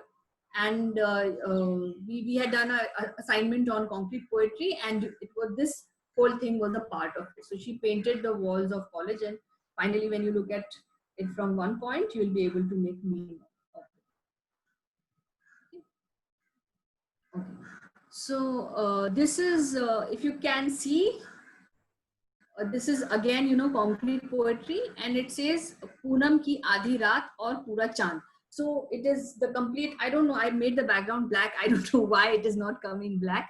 and we had done a assignment on concrete poetry, and it was this whole thing was a part of it. So she painted the walls of college, and finally when you look at it from one point, you will be able to make meaning of it. Okay. So this is, if you can see, this is again, you know, concrete poetry, and it says, "Poonam ki aadhi raat aur pura chand." So it is the complete, I don't know, I made the background black. I don't know why it is not coming black.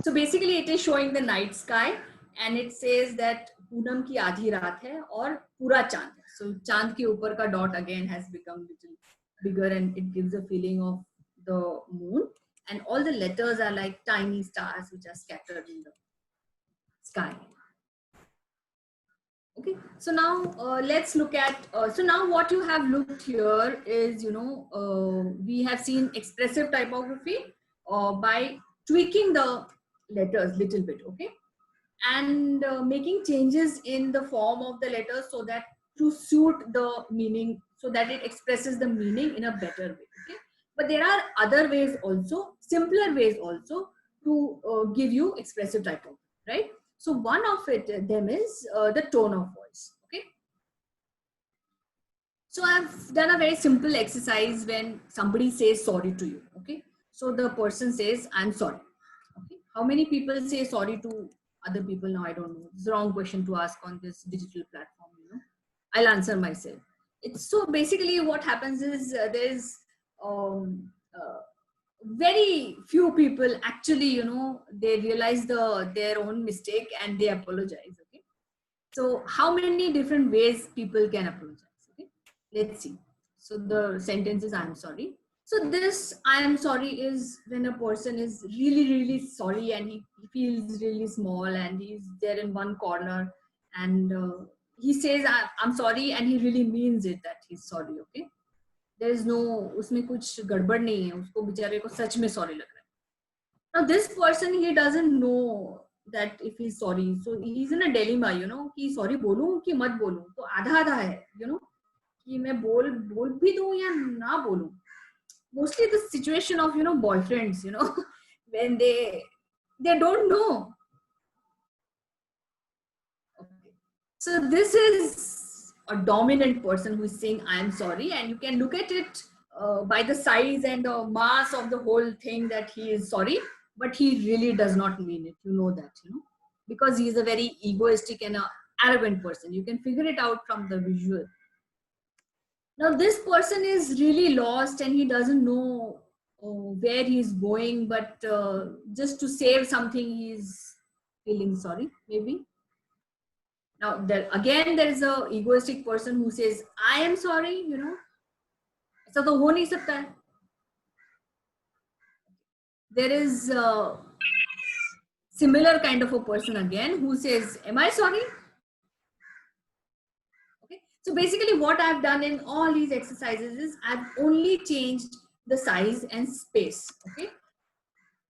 So basically it is showing the night sky, and it says that Poonam ki aadhi raat hai aur pura chand. So chand ke upar ka dot again has become little bigger, and it gives a feeling of the moon, and all the letters are like tiny stars which are scattered in the sky. Okay, so now let's look at, so now what you have looked here is, you know, we have seen expressive typography by tweaking the letters little bit, okay, and making changes in the form of the letters so that to suit the meaning, so that it expresses the meaning in a better way. Okay, but there are other ways also, simpler ways also, to give you expressive typography, right? So one of them is the tone of voice. Okay, so I've done a very simple exercise. When somebody says sorry to you, okay, so the person says, "I'm sorry." Okay, how many people say sorry to other people now? I don't know. It's the wrong question to ask on this digital platform, you know. I'll answer myself. It's so basically what happens is there's very few people actually, they realize their own mistake and they apologize. Okay, so how many different ways people can apologize? Okay, let's see. So the sentence is I'm sorry. So this I am sorry is when a person is really really sorry and he feels really small and he's there in one corner and he says I'm sorry and he really means it that he's sorry. Okay, there is no उसमें कुछ गड़बड़ नहीं है, उसको बेचारे को सच में sorry लग रहा है. Now this person, he doesn't know that if he's sorry, so he's in a dilemma, कि sorry बोलूं कि मत बोलूं. तो आधा आधा है, कि मैं बोल भी दूं या ना बोलूं. Mostly the situation of boyfriends, when they don't know. Okay. So this is a dominant person who is saying I'm sorry, and you can look at it by the size and the mass of the whole thing that he is sorry, but he really does not mean it. You know that, because he is a very egoistic and arrogant person. You can figure it out from the visual. Now this person is really lost and he doesn't know where he is going, but just to save something, he is feeling sorry, maybe. Now, there is a egoistic person who says, I am sorry, ऐसा तो हो नहीं सकता है. There is a similar kind of a person again who says, am I sorry? Okay. So basically what I've done in all these exercises is I've only changed the size and space. Okay.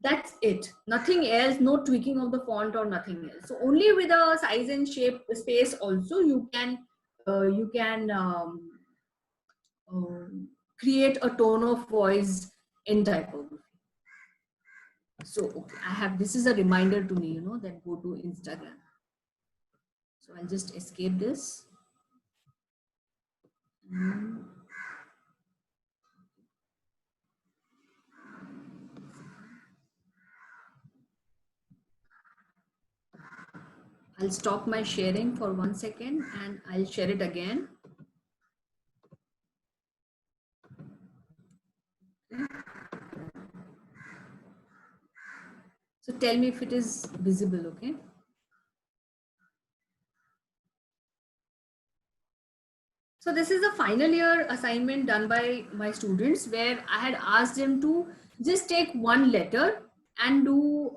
That's it. Nothing else, no tweaking of the font or nothing else. So only with a size and shape space also you can create a tone of voice in typography. So okay, this is a reminder to me, that go to Instagram. So I'll just escape this. I'll stop my sharing for 1 second and I'll share it again. So tell me if it is visible, okay? So this is a final year assignment done by my students where I had asked them to just take one letter and do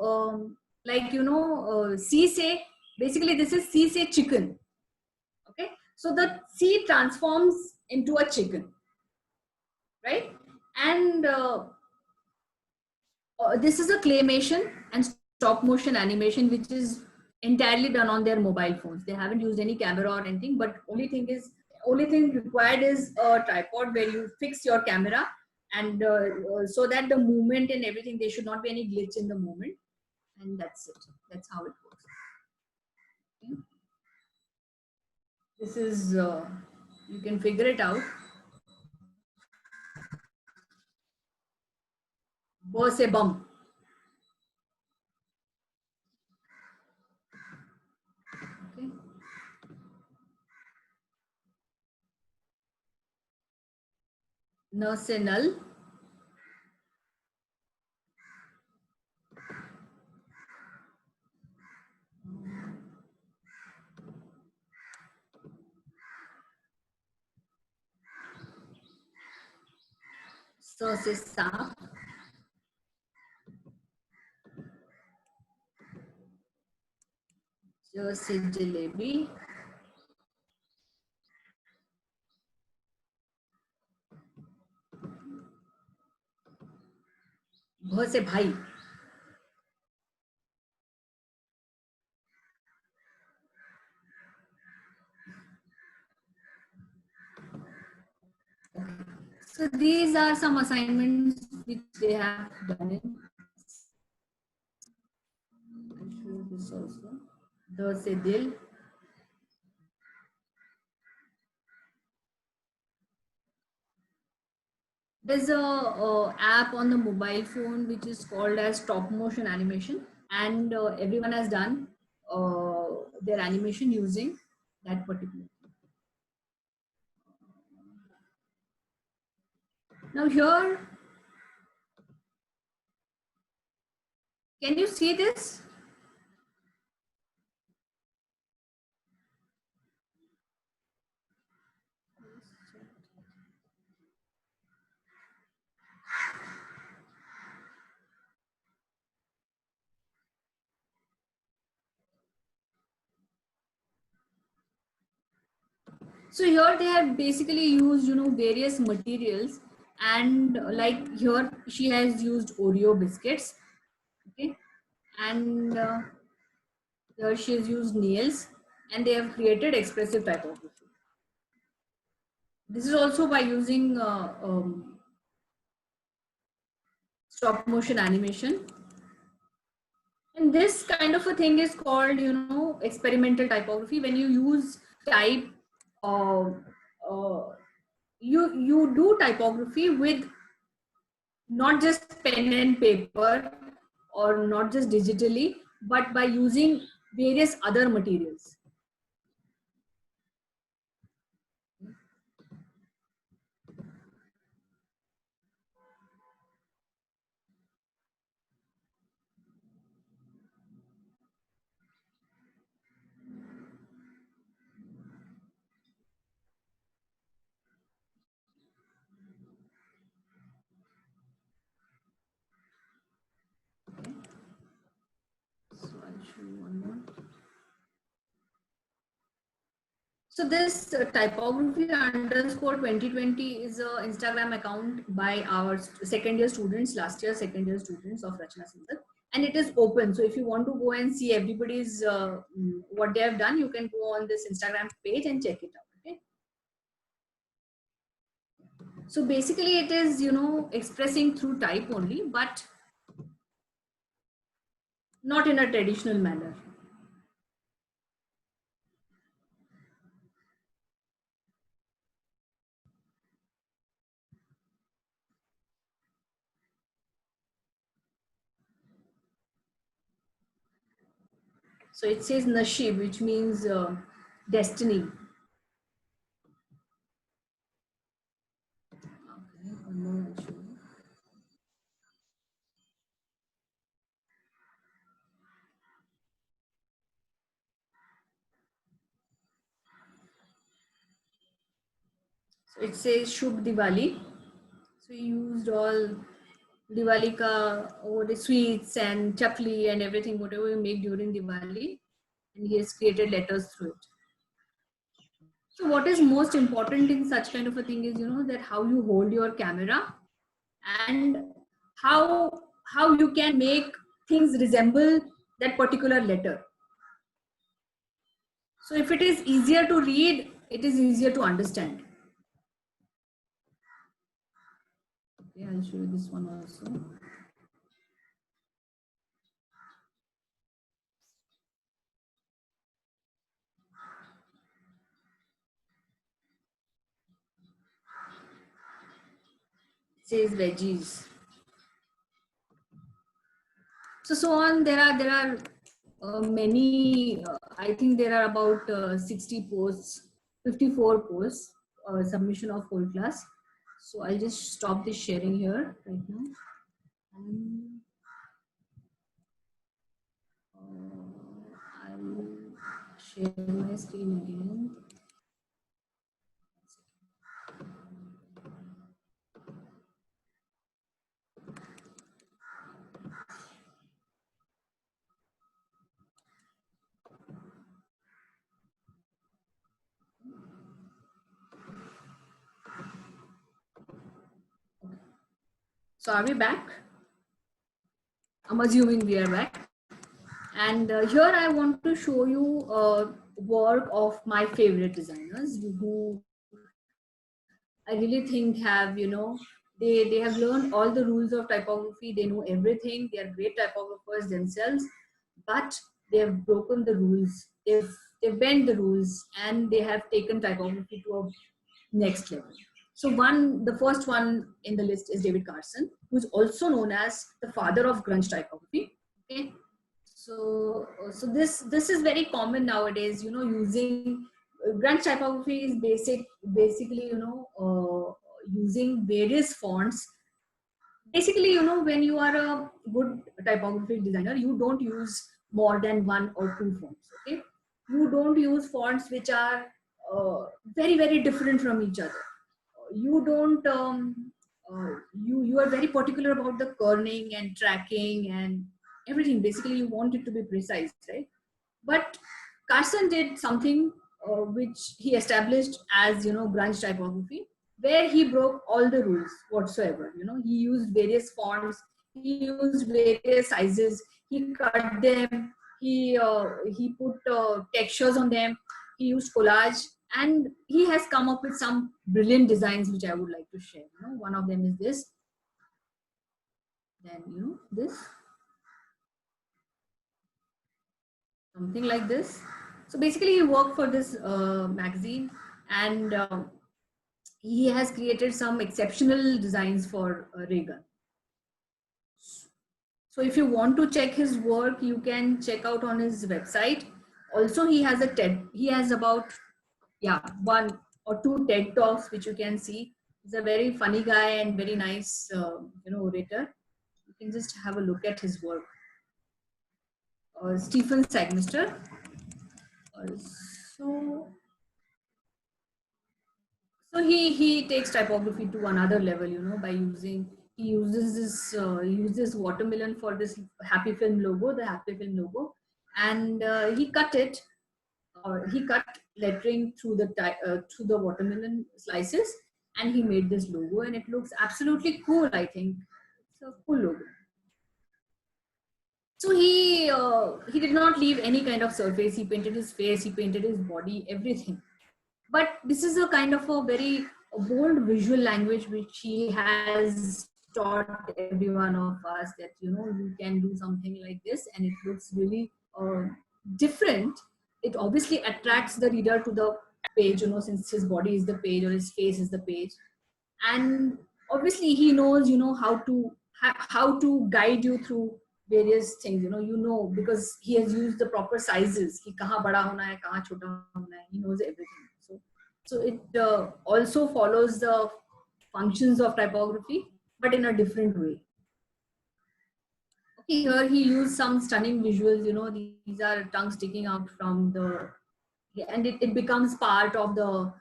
C say, basically this is C say chicken. Okay, so the C transforms into a chicken, right? And this is a claymation and stop motion animation, which is entirely done on their mobile phones. They haven't used any camera or anything, but only thing required is a tripod where you fix your camera, and so that the movement and everything, there should not be any glitch in the movement, and that's it. That's how it works. Okay. This is you can figure it out. B se bum. Okay. N se null. S se सांप. J से जलेबी. भ से भाई. So these are some assignments which they have done in. I'll show you this also. D se dil. There's a app on the mobile phone which is called as stop motion animation, and everyone has done their animation using that particular. Now here, Can you see this? So here they have basically used, various materials, and like here she has used Oreo biscuits, okay, and here she has used nails, and they have created expressive typography. This is also by using stop motion animation. And this kind of a thing is called, experimental typography. When you use type, uh, uh, you do typography with not just pen and paper or not just digitally, but by using various other materials. Okay. So I'll show you one more. So this typography underscore 2020 is an Instagram account by our second year students, last year second year students of Rachna Sindar, and it is open. So if you want to go and see everybody's what they have done, you can go on this Instagram page and check it out. Okay. So basically, it is expressing through type only, but not in a traditional manner. So it says Nashib, which means destiny. Okay, one more I'll show you. So it says Shubh Diwali. So he used all Diwali ka, what is sweets and chakli and everything, whatever you make during Diwali, and he has created letters through it. So what is most important in such kind of a thing is, that how you hold your camera and how you can make things resemble that particular letter. So if it is easier to read, it is easier to understand. Okay, I'll show you this one also. It says veggies. So on. There are many. I think there are about 60 posts, 54 posts, submission of whole class. So I'll just stop this sharing here right now. And, I'll share my screen again. So are we back? I'm assuming we are back. And here I want to show you work of my favorite designers who I really think have, they have learned all the rules of typography. They know everything. They are great typographers themselves, but they have broken the rules. They've bent the rules, and they have taken typography to a next level. So the first one in the list is David Carson, who's also known as the father of grunge typography. Okay. So this is very common nowadays, using grunge typography is basically, using various fonts basically, you know, when you are a good typography designer, you don't use more than one or two fonts. Okay, you don't use fonts which are very very different from each other. You don't you are very particular about the kerning and tracking and everything. Basically, you want it to be precise, right? But Carson did something which he established as, you know, grunge typography, where he broke all the rules whatsoever. You know, he used various fonts, he used various sizes, he cut them, he put textures on them, he used collage, and he has come up with some brilliant designs which I would like to share. You know, one of them is this. Then, you know, this, something like this. So basically, he worked for this magazine, and he has created some exceptional designs for Reagan. So if you want to check his work, you can check out on his website. Also, he has a TED. He has about, yeah, 1 or 2 TED talks which you can see. He's a very funny guy and very nice, you know, orator. You can just have a look at his work. Stephen Sagmister. So he takes typography to another level, you know, by he uses watermelon for this Happy Film logo, the Happy Film logo, and he cut lettering through the watermelon slices, and he made this logo, and it looks absolutely cool. I think it's a cool logo. So he did not leave any kind of surface. He painted his face, he painted his body, everything. But this is a kind of a very bold visual language which he has taught every one of us, that, you know, you can do something like this and it looks really different. It obviously attracts the reader to the page, you know, since his body is the page or his face is the page. And obviously he knows, you know, how to guide you through various things, you know, because he has used the proper sizes, ki kahan bada hona hai, kahan chota hona hai. He knows everything. So it also follows the functions of typography, but in a different way. Okay, here he used some stunning visuals, you know, these are tongues sticking out from the, and it becomes part of the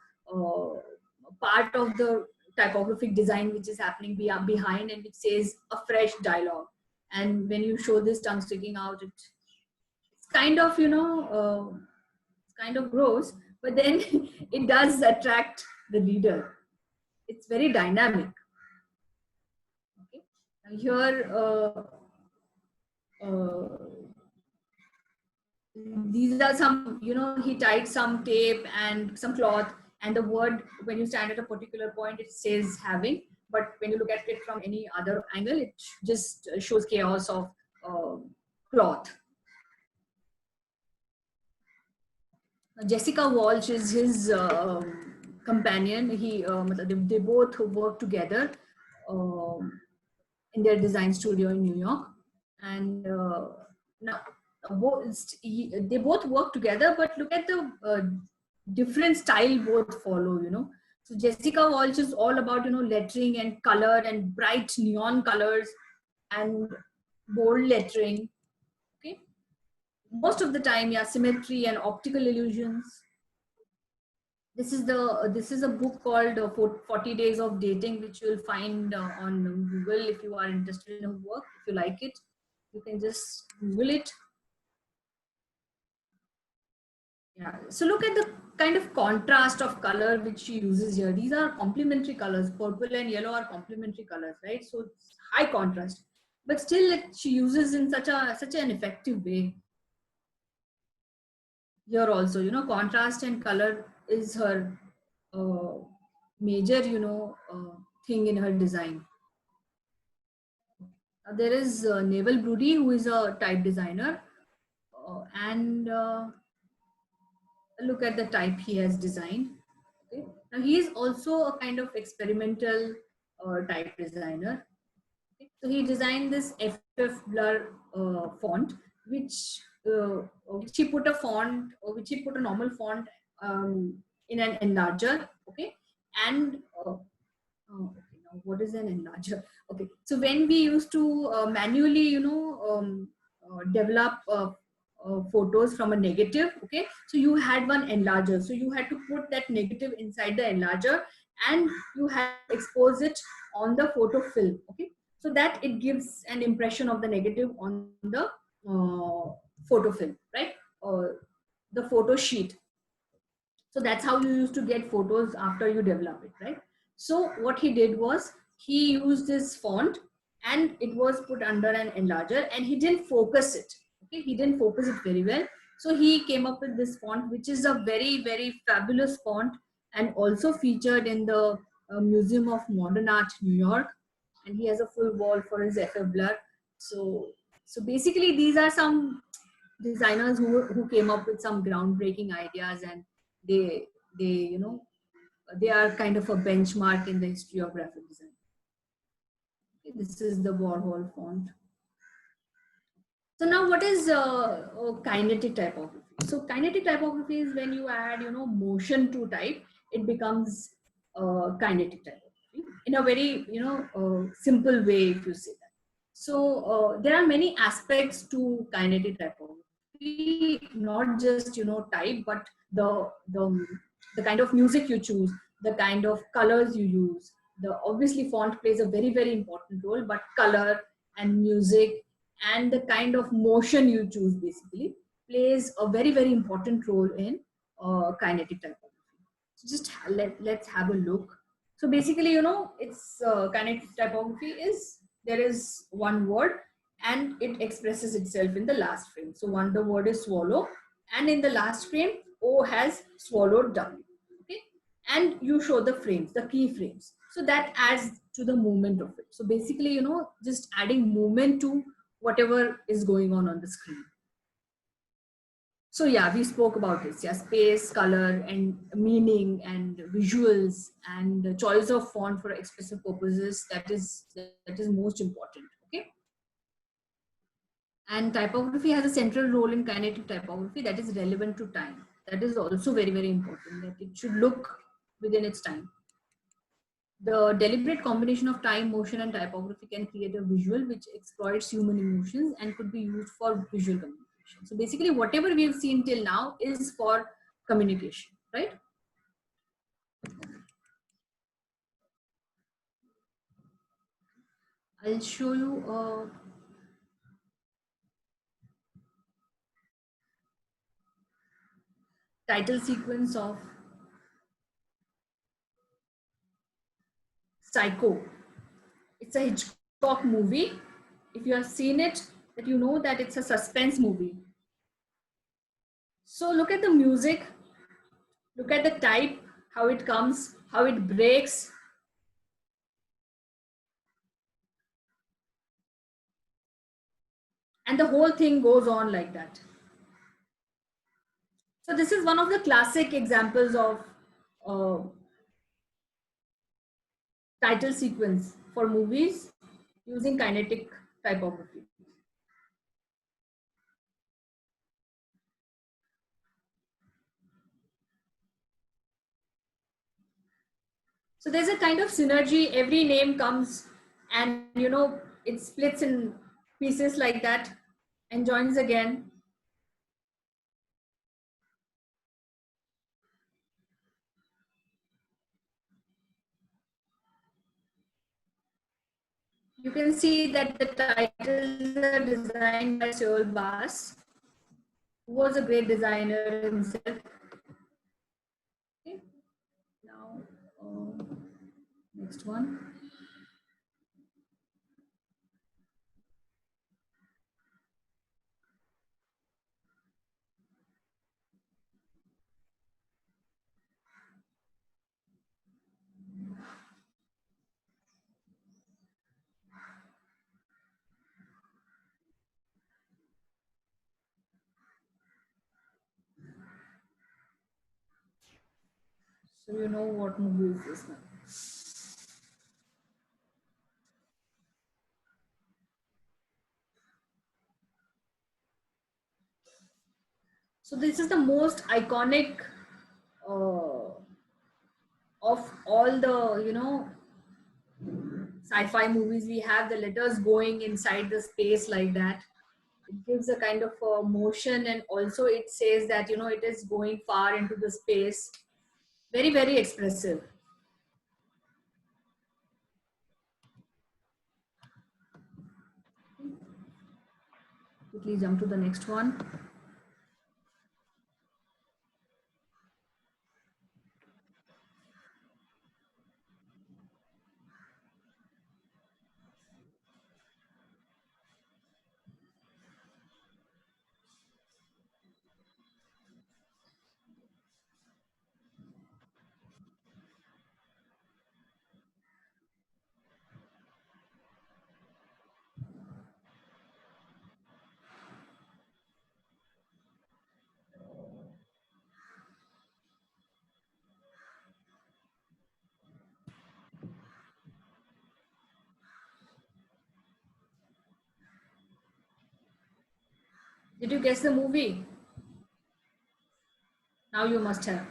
typographic design which is happening behind, and it says a fresh dialogue. And when you show this tongue sticking out, it's kind of, you know, it's kind of gross, but then it does attract the reader. It's very dynamic. Okay, now here these are some, you know, he tied some tape and some cloth, and the word, when you stand at a particular point, it says having, but when you look at it from any other angle, it just shows chaos of cloth. Jessica Walsh is his companion. They both work together in their design studio in New York, and now they both work together, but look at the different style both follow, you know. So Jessica Walsh is all about, you know, lettering and color and bright neon colors and bold lettering. Okay, most of the time, yeah, symmetry and optical illusions. This is a book called 40 Days of Dating, which you'll find on Google. If you are interested in her work, if you like it, you can just Google it. Yeah. So look at the kind of contrast of color which she uses here. These are complementary colors. Purple and yellow are complementary colors, right? So it's high contrast, but still she uses in such an effective way. Here also, you know, contrast and color is her major, you know, thing in her design. There is Naval Broody, who is a type designer, and look at the type he has designed. Okay. Now he is also a kind of experimental type designer. Okay. So he designed this FF Blur font, which he put a normal font in an enlarger. Okay, and okay, now what is an enlarger? Okay, so when we used to manually, develop photos from a negative, okay, so you had one enlarger. So you had to put that negative inside the enlarger, and you had to expose it on the photo film, okay, so that it gives an impression of the negative on the photo film, right? The photo sheet. So that's how you used to get photos after you develop it, right? So what he did was he used this font, and it was put under an enlarger, and he didn't focus it. Okay, he didn't focus it very well. So he came up with this font, which is a very, very fabulous font, and also featured in the Museum of Modern Art, New York. And he has a full wall for his FF Blur. So basically, these are some designers who came up with some groundbreaking ideas, and they they they are kind of a benchmark in the history of graphic design. Okay, this is the Warhol font. So now what is kinetic typography? So kinetic typography is when you add motion to type, it becomes kinetic typography in a very simple way, if you say that. So there are many aspects to kinetic typography, not just type, but the kind of music you choose, the kind of colors you use. The obviously font plays a very, very important role, but color and music and the kind of motion you choose basically plays a very, very important role in kinetic typography. So just let's have a look. So basically, it's kinetic typography is there is one word and it expresses itself in the last frame. So the word is swallow, and in the last frame O has swallowed W. Okay, and you show the frames, the key frames. So that adds to the movement of it. So basically, just adding movement to whatever is going on the screen. So yeah, we spoke about this. Yeah, space, color, and meaning, and visuals, and the choice of font for expressive purposes. That is most important. Okay. And typography has a central role in kinetic typography that is relevant to time. That is also very, very important. That it should look within its time. The deliberate combination of time, motion, and typography can create a visual which exploits human emotions and could be used for visual communication. So basically, whatever we have seen till now is for communication, right? I'll show you a title sequence of Psycho. It's a Hitchcock movie. If you have seen it, that you know that it's a suspense movie. So look at the music, look at the type, how it comes, how it breaks. And the whole thing goes on like that. So this is one of the classic examples of title sequence for movies using kinetic typography. So there's a kind of synergy. Every name comes and it splits in pieces like that and joins again. You can see that the titles are designed by Saul Bass, who was a great designer himself. Okay. Now, next one. So you know what movie is this now. So this is the most iconic of all the sci-fi movies, we have the letters going inside the space like that. It gives a kind of motion, and also it says that, you know, it is going far into the space. Very, very expressive. Quickly jump to the next one. Did you guess the movie? Now you must have.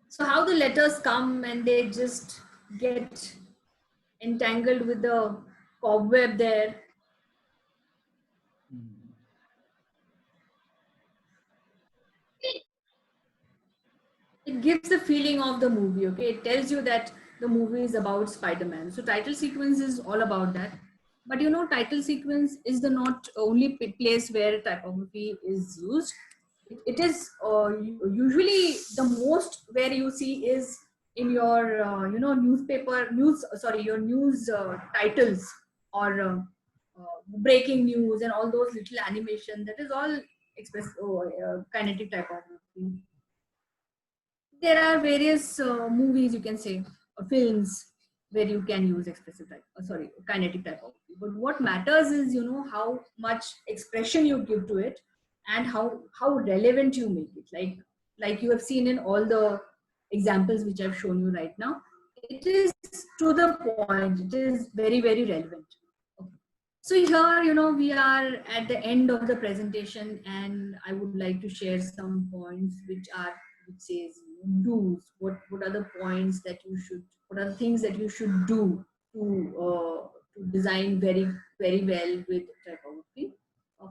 So how the letters come and they just get entangled with the cobweb there. It gives the feeling of the movie, okay? It tells you that the movie is about Spider-Man. So title sequence is all about that. But you know, title sequence is the not only place where typography is used. It is usually the most where you see is in your you know, your news titles, or breaking news and all those little animation. That is all express kinetic typography. There are various movies, you can say, films, where you can use expressive type, kinetic typography. But what matters is, you know, how much expression you give to it, and how relevant you make it. Like you have seen in all the examples which I've shown you right now, it is to the point. It is very, very relevant. Okay. So here, you know, we are at the end of the presentation, and I would like to share some points which says do's. What are the points that you should? What are the things that you should do to design very, very well with typography?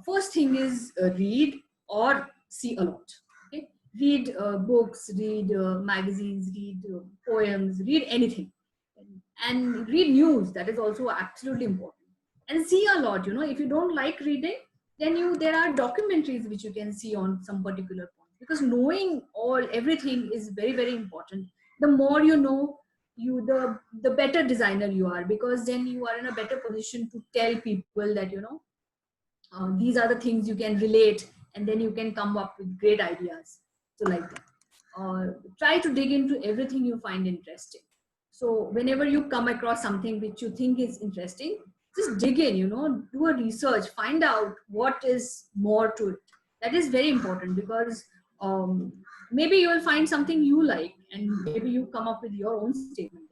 First thing is read or see a lot. Okay, read books, read magazines, read poems, read anything, and read news. That is also absolutely important. And see a lot. You know, if you don't like reading, then there are documentaries which you can see on some particular point, because knowing everything is very, very important. The more you know, the better designer you are, because then you are in a better position to tell people that, you know, these are the things you can relate, and then you can come up with great ideas. So like that. Try to dig into everything you find interesting. So whenever you come across something which you think is interesting, just dig in, you know, do a research, find out what is more to it. That is very important, because maybe you will find something you like, and maybe you come up with your own statement.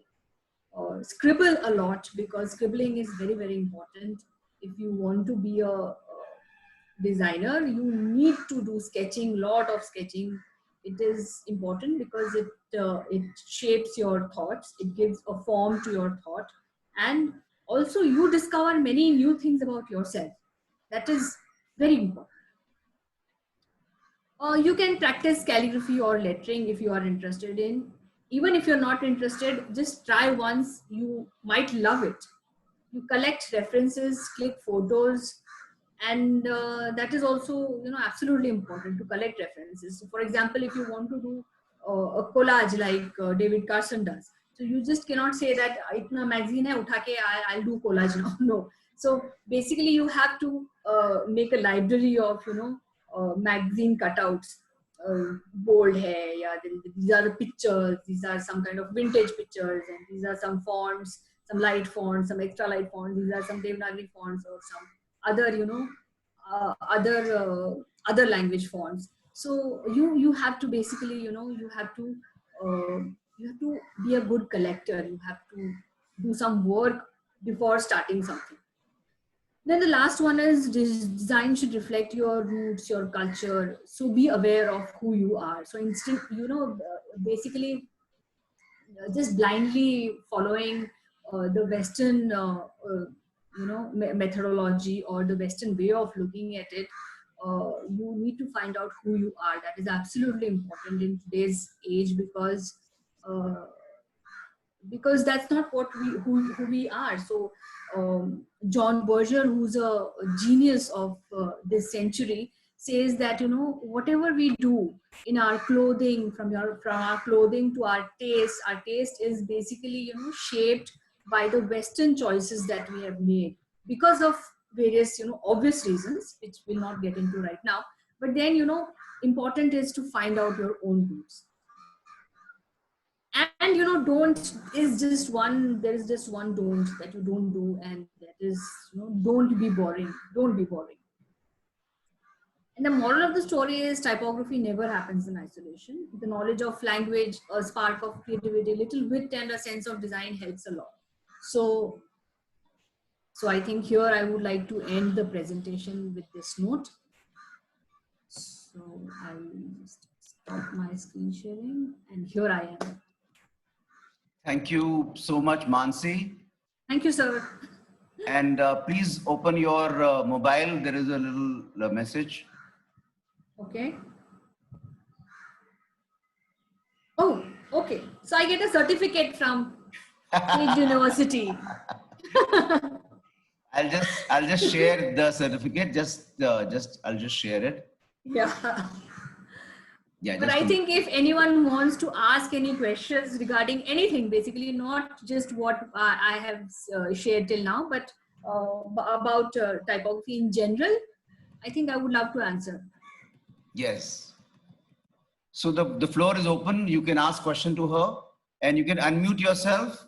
Scribble a lot, because scribbling is very, very important. If you want to be a designer, you need to do sketching, lot of sketching. It is important because it shapes your thoughts, it gives a form to your thought, and also you discover many new things about yourself. That is very important. You can practice calligraphy or lettering if you are interested in. Even if you're not interested, just try once, you might love it. You collect references, click photos, and that is also, you know, absolutely important to collect references. So for example, if you want to do a collage like David Carson does, so you just cannot say that itna magazine hai, utha ke I'll do collage now. No. So basically you have to make a library of, you know, magazine cutouts. Bold hai, yeah, these are the pictures, these are some kind of vintage pictures, and these are some fonts, some light fonts, some extra light fonts, these are some Devanagari fonts, or some other, you know, other language fonts. So you have to basically, you know, you have to be a good collector. You have to do some work before starting something. Then the last one is design should reflect your roots, your culture. So be aware of who you are. So instant, basically just blindly following the Western, methodology or the Western way of looking at it. You need to find out who you are. That is absolutely important in today's age uh, because that's not what who we are. So John Berger, who's a genius of this century, says that whatever we do in our clothing, from our clothing to our taste is basically shaped by the Western choices that we have made because of various obvious reasons, which we'll not get into right now. But then important is to find out your own roots. And don't is just one there is just one don't that you don't do, and that is don't be boring. And the moral of the story is typography never happens in isolation. The knowledge of language, a spark of creativity, little wit and a sense of design helps a lot. So I think here I would like to end the presentation with this note. So I will just stop my screen sharing, and here I am. Thank you so much, Mansi. Thank you, sir. And please open your mobile. There is a little message. Okay. Oh, okay. So I get a certificate from Cambridge University. I'll just share the certificate. I'll just share it. Yeah. Yeah. But I think if anyone wants to ask any questions regarding anything, basically not just what I have shared till now, but about typography in general, I think I would love to answer. Yes. So the floor is open. You can ask question to her, and you can unmute yourself.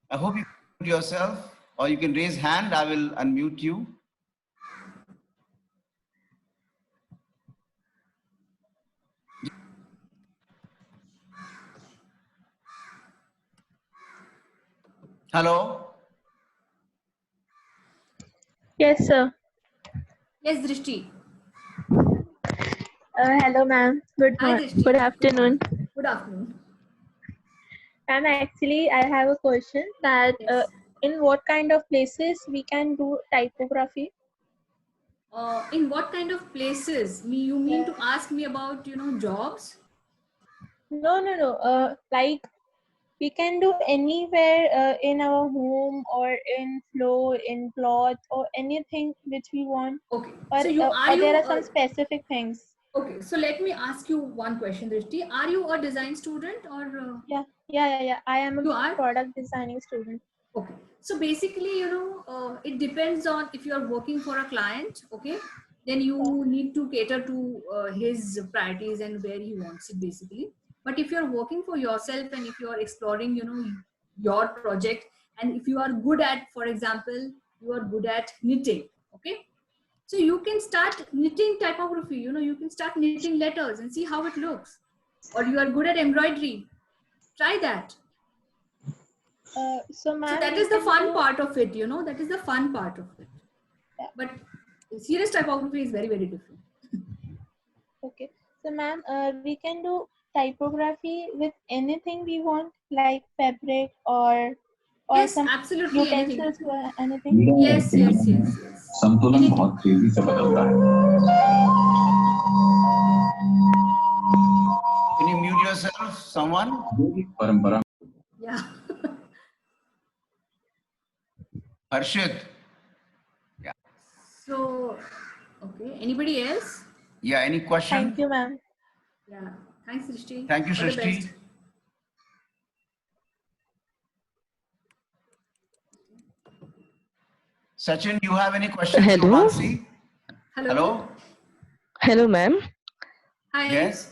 I hope you unmute yourself, or you can raise hand. I will unmute you. Hello. Yes, sir. Yes, Drishti. Hello, ma'am. Good Hi, Drishti. good afternoon. Good afternoon. Ma'am, actually, I have a question that Yes. in what kind of places we can do typography? In what kind of places? You mean to ask me about jobs? No. Like we can do anywhere in our home or in floor, in cloth, or anything which we want. Okay. Or, So or there are some specific things. Okay, so let me ask you one question, Drishti. Are you a design student or? Yeah. I am You a are? product designing student. Okay. So basically, it depends on if you are working for a client, okay, then you need to cater to his priorities and where he wants it basically. But if you're working for yourself and if you're exploring, your project, and if you are good at, for example, you are good at knitting, okay, so you can start knitting typography, you can start knitting letters and see how it looks. Or you are good at embroidery, try that. So, ma'am, So that is the fun part of it, that is the fun part of it. Yeah. But serious typography is very, very different. Okay. So, ma'am, we can do typography with anything we want, like fabric or Yes, some absolutely utensils anything. or anything. Yes. संतुलन Anything. बहुत तेजी से बदलता है. Can you mute yourself, someone? परंपरा. Yeah. Harshit. Yeah. So, okay. Anybody else? Yeah. Any question? Thank you, ma'am. Yeah. Thanks, Srishti. Thank you, All the Srishti. best. Sachin, you have any questions? Hello? To Mansi? Hello. Hello, ma'am. Hi. Yes.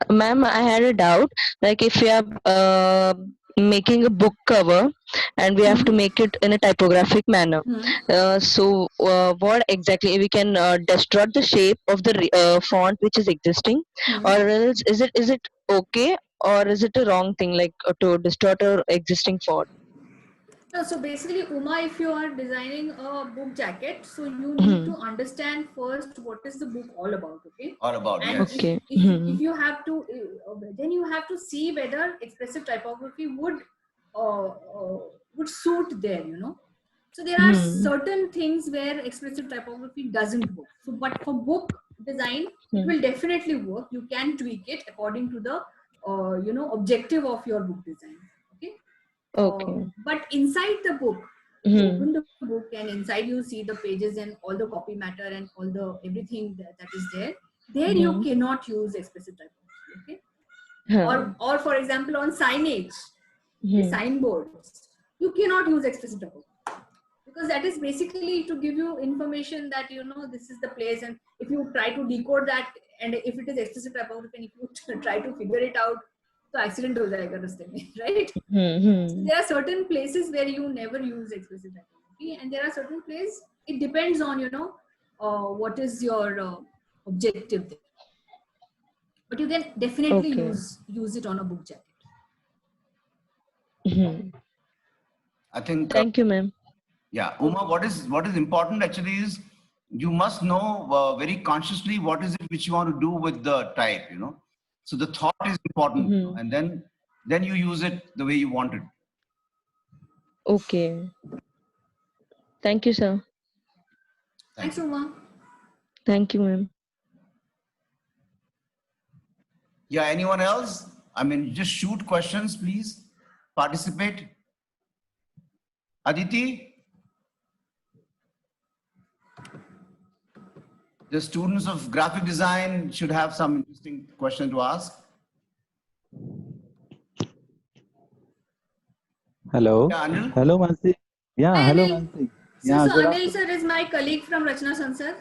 Ma'am, I had a doubt. Like, if we are making a book cover and we have to make it in a typographic manner, so what exactly we can distort the shape of the font which is existing, or else is it okay, or is it a wrong thing, like to distort a existing font? No, so basically, Uma, if you are designing a book jacket, so you need to understand first what is the book all about, okay? All about, And yes. Okay. if you have to, then you have to see whether expressive typography would suit there, you know. So there are certain things where expressive typography doesn't work. So, but for book design, it will definitely work. You can tweak it according to the, you know, objective of your book design. Okay. Okay. But inside the book, you open the book and inside you see the pages and all the copy matter and all the everything that is there. There you cannot use expressive typography. Okay. Or for example, on signage, signboards, you cannot use expressive typography. Because that is basically to give you information that, you know, this is the place, and if you try to decode that, and if it is explicit typography and if you try to figure it out, so accident ho jayega raste mein, right? So there are certain places where you never use explicit typography, and there are certain places, it depends on, you know, what is your objective there. But you can definitely use it on a book jacket. I think. Thank you, ma'am. Yeah, Uma, what is important actually is you must know very consciously what is it which you want to do with the type, you know. So the thought is important, and then you use it the way you want it. Okay. Thank you, sir. Thanks, Uma. Thank you, ma'am. Yeah, anyone else? I mean, just shoot questions, please. Participate. Aditi? The students of graphic design should have some interesting question to ask. Hello. Yeah, Anil? Hello, Mansi. Yeah, Hi, hello, Anil. Mansi. So Yeah, good Anil sir is my colleague from Rachna Sansad.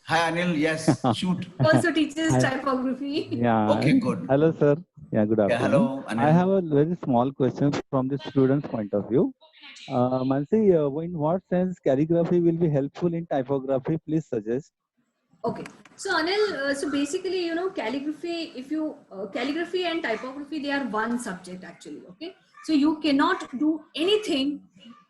Hi, Anil. Yes, shoot. Also teaches Hi. typography. Yeah. Okay, good. Hello, sir. Yeah, good Yeah, afternoon. hello, Anil. I have a very small question from the student's point of view. Mansi, in what sense calligraphy will be helpful in typography? Please suggest. Okay, so Anil, so basically, you know, calligraphy, if you, calligraphy and typography, they are one subject actually, okay? So you cannot do anything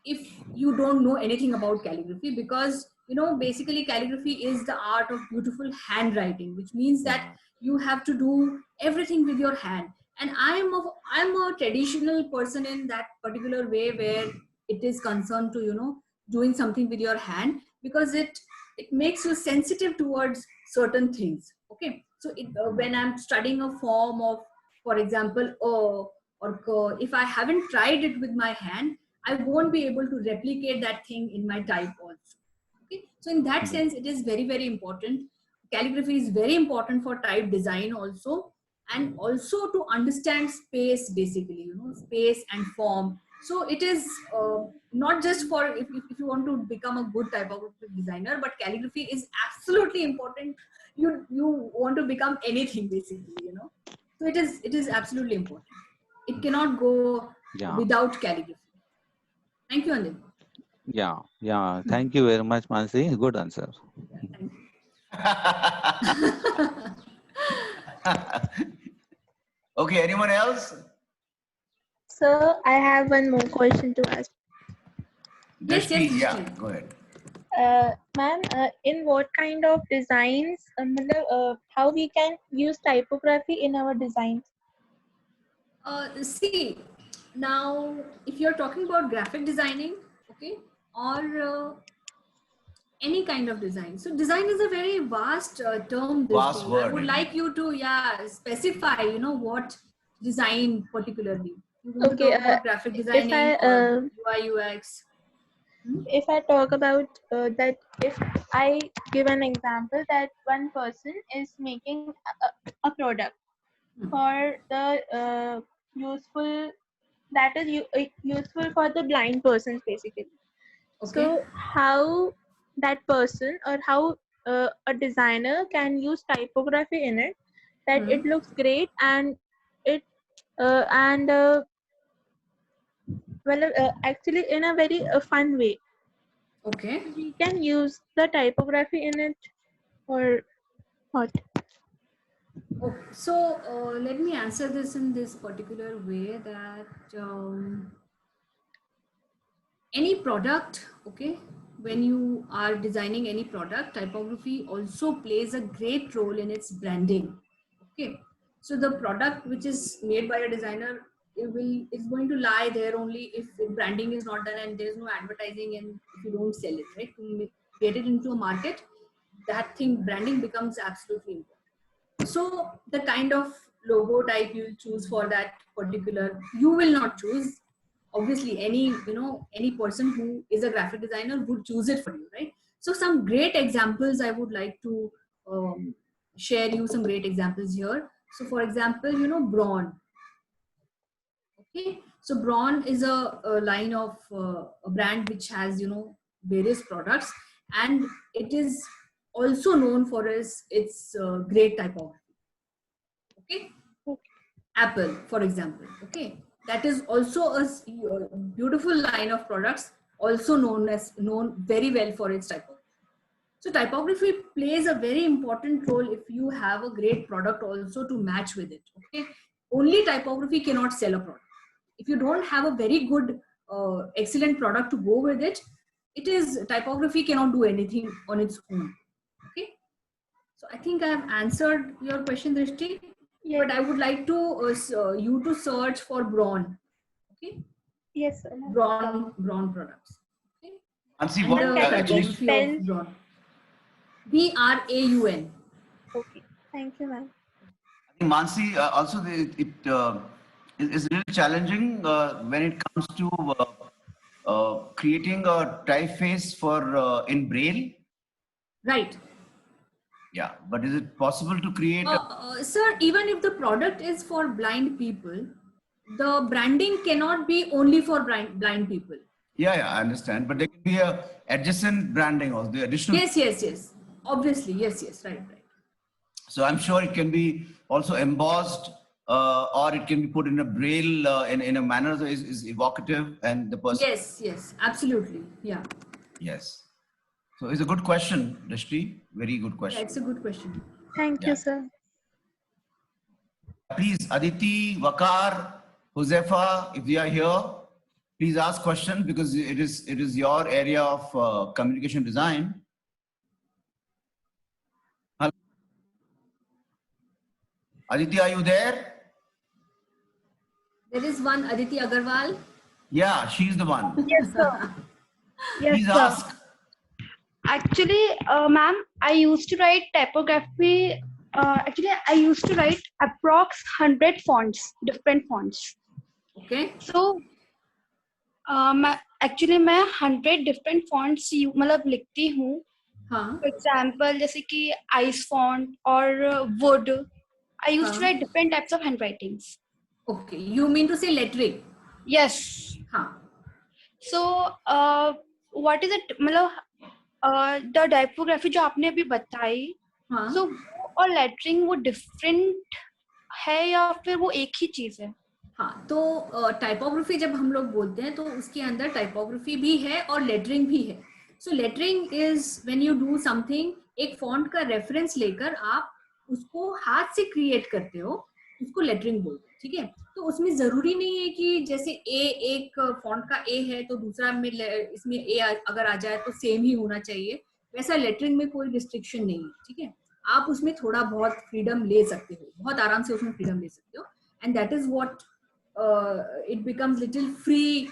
if you don't know anything about calligraphy, because, you know, basically calligraphy is the art of beautiful handwriting, which means that you have to do everything with your hand. And I'm a traditional person in that particular way where it is concerned to, you know, doing something with your hand, because it makes you sensitive towards certain things. Okay, so when I'm studying a form of, for example, or if I haven't tried it with my hand, I won't be able to replicate that thing in my type also. Okay, so in that sense, it is very, very important. Calligraphy is very important for type design also, and also to understand space, basically, you know, space and form. So it is not just for if you want to become a good typographic designer, but calligraphy is absolutely important. You want to become anything, basically, you know. So it is absolutely important. It cannot go without calligraphy. Thank you, Anil. Yeah, yeah. Thank you very much, Mansi. Good answer. Okay, anyone else? So I have one more question to ask. Drishti, yeah, go ahead. Ma'am, in what kind of designs, how we can use typography in our designs? See, now if you're talking about graphic designing, okay, or any kind of design. So design is a very vast term. Vast word. I would like you to, specify, you know, what design particularly. You want to talk about graphic designing or UI UX? If I talk about that, if I give an example that one person is making a product for the useful, that is useful for the blind persons, basically. Okay. So how that person or how a designer can use typography in it, that it looks great and it actually in a very fun way. Okay. We can use the typography in it or what? Okay. So let me answer this in this particular way, that any product, okay, when you are designing any product, typography also plays a great role in its branding. Okay, so the product which is made by a designer, it's going to lie there only if branding is not done and there's no advertising, and if you don't sell it, right, to get it into a market, that thing, branding, becomes absolutely important. So the kind of logo type you choose for that particular, you will not choose, obviously. Any person who is a graphic designer would choose it for you, right? So some great examples I would like to share you some great examples here. So for example, Braun. Okay, so Braun is a line of a brand which has various products, and it is also known for its great typography. Okay, Apple, for example, okay, that is also a beautiful line of products, also known very well for its typography. So typography plays a very important role if you have a great product also to match with it. Okay, only typography cannot sell a product. If you don't have a very good, excellent product to go with it, typography cannot do anything on its own. Okay, so I think I have answered your question, Drishti. Yes. But I would like to you to search for Braun. Okay. Yes, sir. Braun products. Okay. Mansi, And what the actually? typography of Braun. BRAUN. Okay. Thank you, ma'am. I think Mansi, also it is really challenging when it comes to creating a typeface for in Braille. Right. Yeah, but is it possible to create? Sir, even if the product is for blind people, the branding cannot be only for blind people. Yeah, I understand. But there can be a adjacent branding also, the additional. Yes. Obviously, yes, right. So I'm sure it can be also embossed, or it can be put in a braille in a manner that is evocative, and the person. Yes, absolutely. Yeah. Yes. So it's a good question, Drishti. Very good question. Yeah, it's a good question. Thank you, sir. Please, Aditi, Wakar, Huzefa, if you are here, please ask questions because it is your area of communication design. Hello? Aditi, are you there? There is one Aditi Agarwal. Yeah, she's the one. Yes, sir. Yes, Please sir. ask. Actually, ma'am, I used to write typography. I used to write approx 100 fonts, different fonts. Okay. So, actually, मैं 100 different fonts मतलब लिखती हूँ. For example, जैसे कि ice font or wood. I used to write different types of handwritings. Okay, you mean to say lettering? Yes. So, what is it? मतलब the typography जो आपने अभी बताई, so वो और lettering वो different है या फिर वो एक ही चीज है? हाँ, तो टाइपोग्राफी जब हम लोग बोलते हैं तो उसके अंदर टाइपोग्राफी भी है और लेटरिंग भी है. So lettering is when you do something, एक फॉन्ट का रेफरेंस लेकर आप उसको हाथ से क्रिएट करते हो, उसको लेटरिंग बोलते हैं. ठीक है, तो उसमें जरूरी नहीं है कि जैसे ए, एक फॉन्ट का ए है तो दूसरा में इसमें ए अगर आ जाए तो सेम ही होना चाहिए. वैसा लेटरिंग में कोई रिस्ट्रिक्शन नहीं है. ठीक है, आप उसमें थोड़ा बहुत फ्रीडम ले सकते हो, बहुत आराम से उसमें फ्रीडम ले सकते हो. And that is what it becomes little free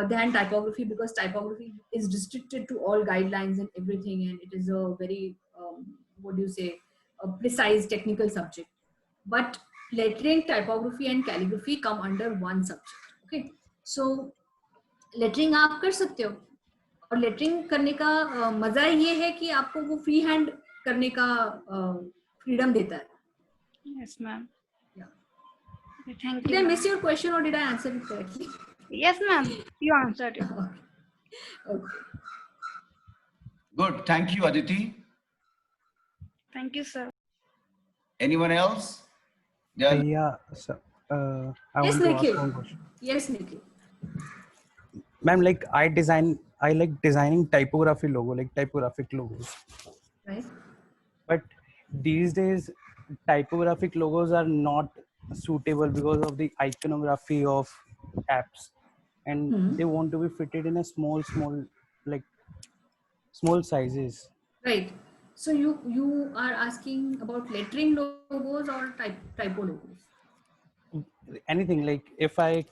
than typography, because typography is restricted to all guidelines and everything, and it is a very what do you say, a precise technical subject. But lettering, typography and calligraphy come under one subject. Okay, so lettering आप कर सकते हो, और lettering करने का मजा ये है कि आपको वो फ्री हैंड करने का फ्रीडम देता है. Yes, ma'am. Thank you. Did I miss your question or did I answer it correctly? Yes, ma'am. You answered it. Okay. Good. Thank you, Aditi. Thank you, sir. Anyone else? Yeah, sir. I yes, want Nikhil. to ask one question. Yes, Nikhil. Ma'am, like I like designing typography logo, like typographic logos. Right. But these days, typographic logos are not suitable because of the iconography of apps. and they want to be fitted in a small like small sizes. Right. So you are asking about lettering logos or typo logos? Anything like if I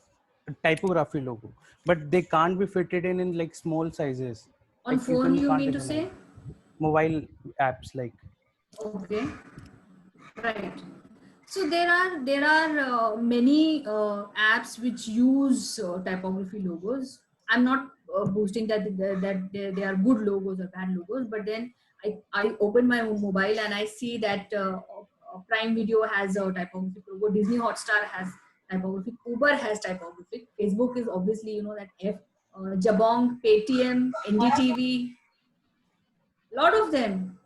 typography logo, but they can't be fitted in like small sizes. On Like phone, you can't mean to design say? mobile apps like. Okay. Right. So there are many apps which use typography logos. I'm not boasting that they are good logos or bad logos, but then I open my mobile and I see that Prime Video has a typographic logo, Disney Hotstar has typographic, Uber has typographic, Facebook is obviously, you know, that F, Jabong, Paytm, NDTV, lot of them.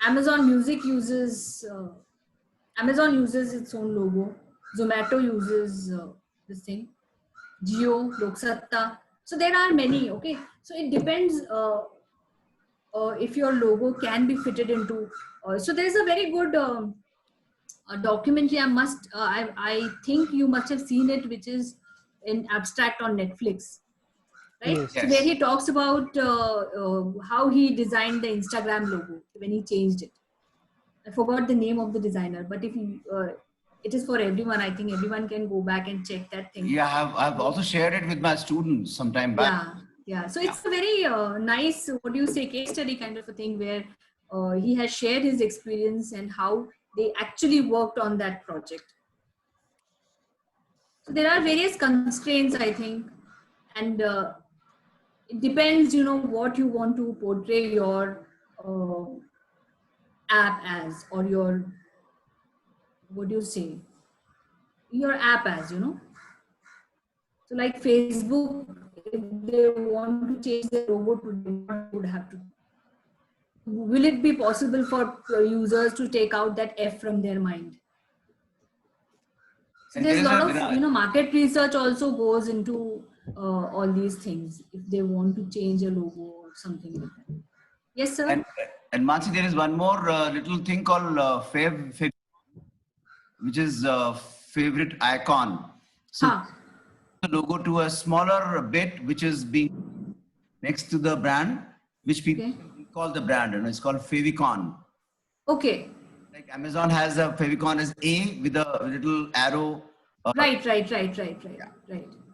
Amazon Music uses its own logo. Zomato uses this thing. Jio, Loksatta. So there are many. Okay, so it depends if your logo can be fitted into. So there is a very good a documentary. I think you must have seen it, which is in abstract on Netflix. Right? Yes. So where he talks about how he designed the Instagram logo when he changed it. I forgot the name of the designer, but if you, it is for everyone. I think everyone can go back and check that thing. Yeah, I've also shared it with my students some time back. Yeah. So it's a very nice, what do you say, case study kind of a thing where he has shared his experience and how they actually worked on that project. So there are various constraints, I think, and it depends, you know, what you want to portray your app as, or your, what do you say, your app as, you know. So like Facebook, if they want to change their logo to them, would have to. Will it be possible for users to take out that F from their mind? So there's a lot of, you know, market research also goes into all these things if they want to change a logo or something like that. Yes, sir. And Mansi, there is one more little thing called fav, which is favorite icon. So the logo to a smaller bit, which is being next to the brand, which people call the brand, and it's called favicon. Okay. Like Amazon has a favicon as A with a little arrow. Right.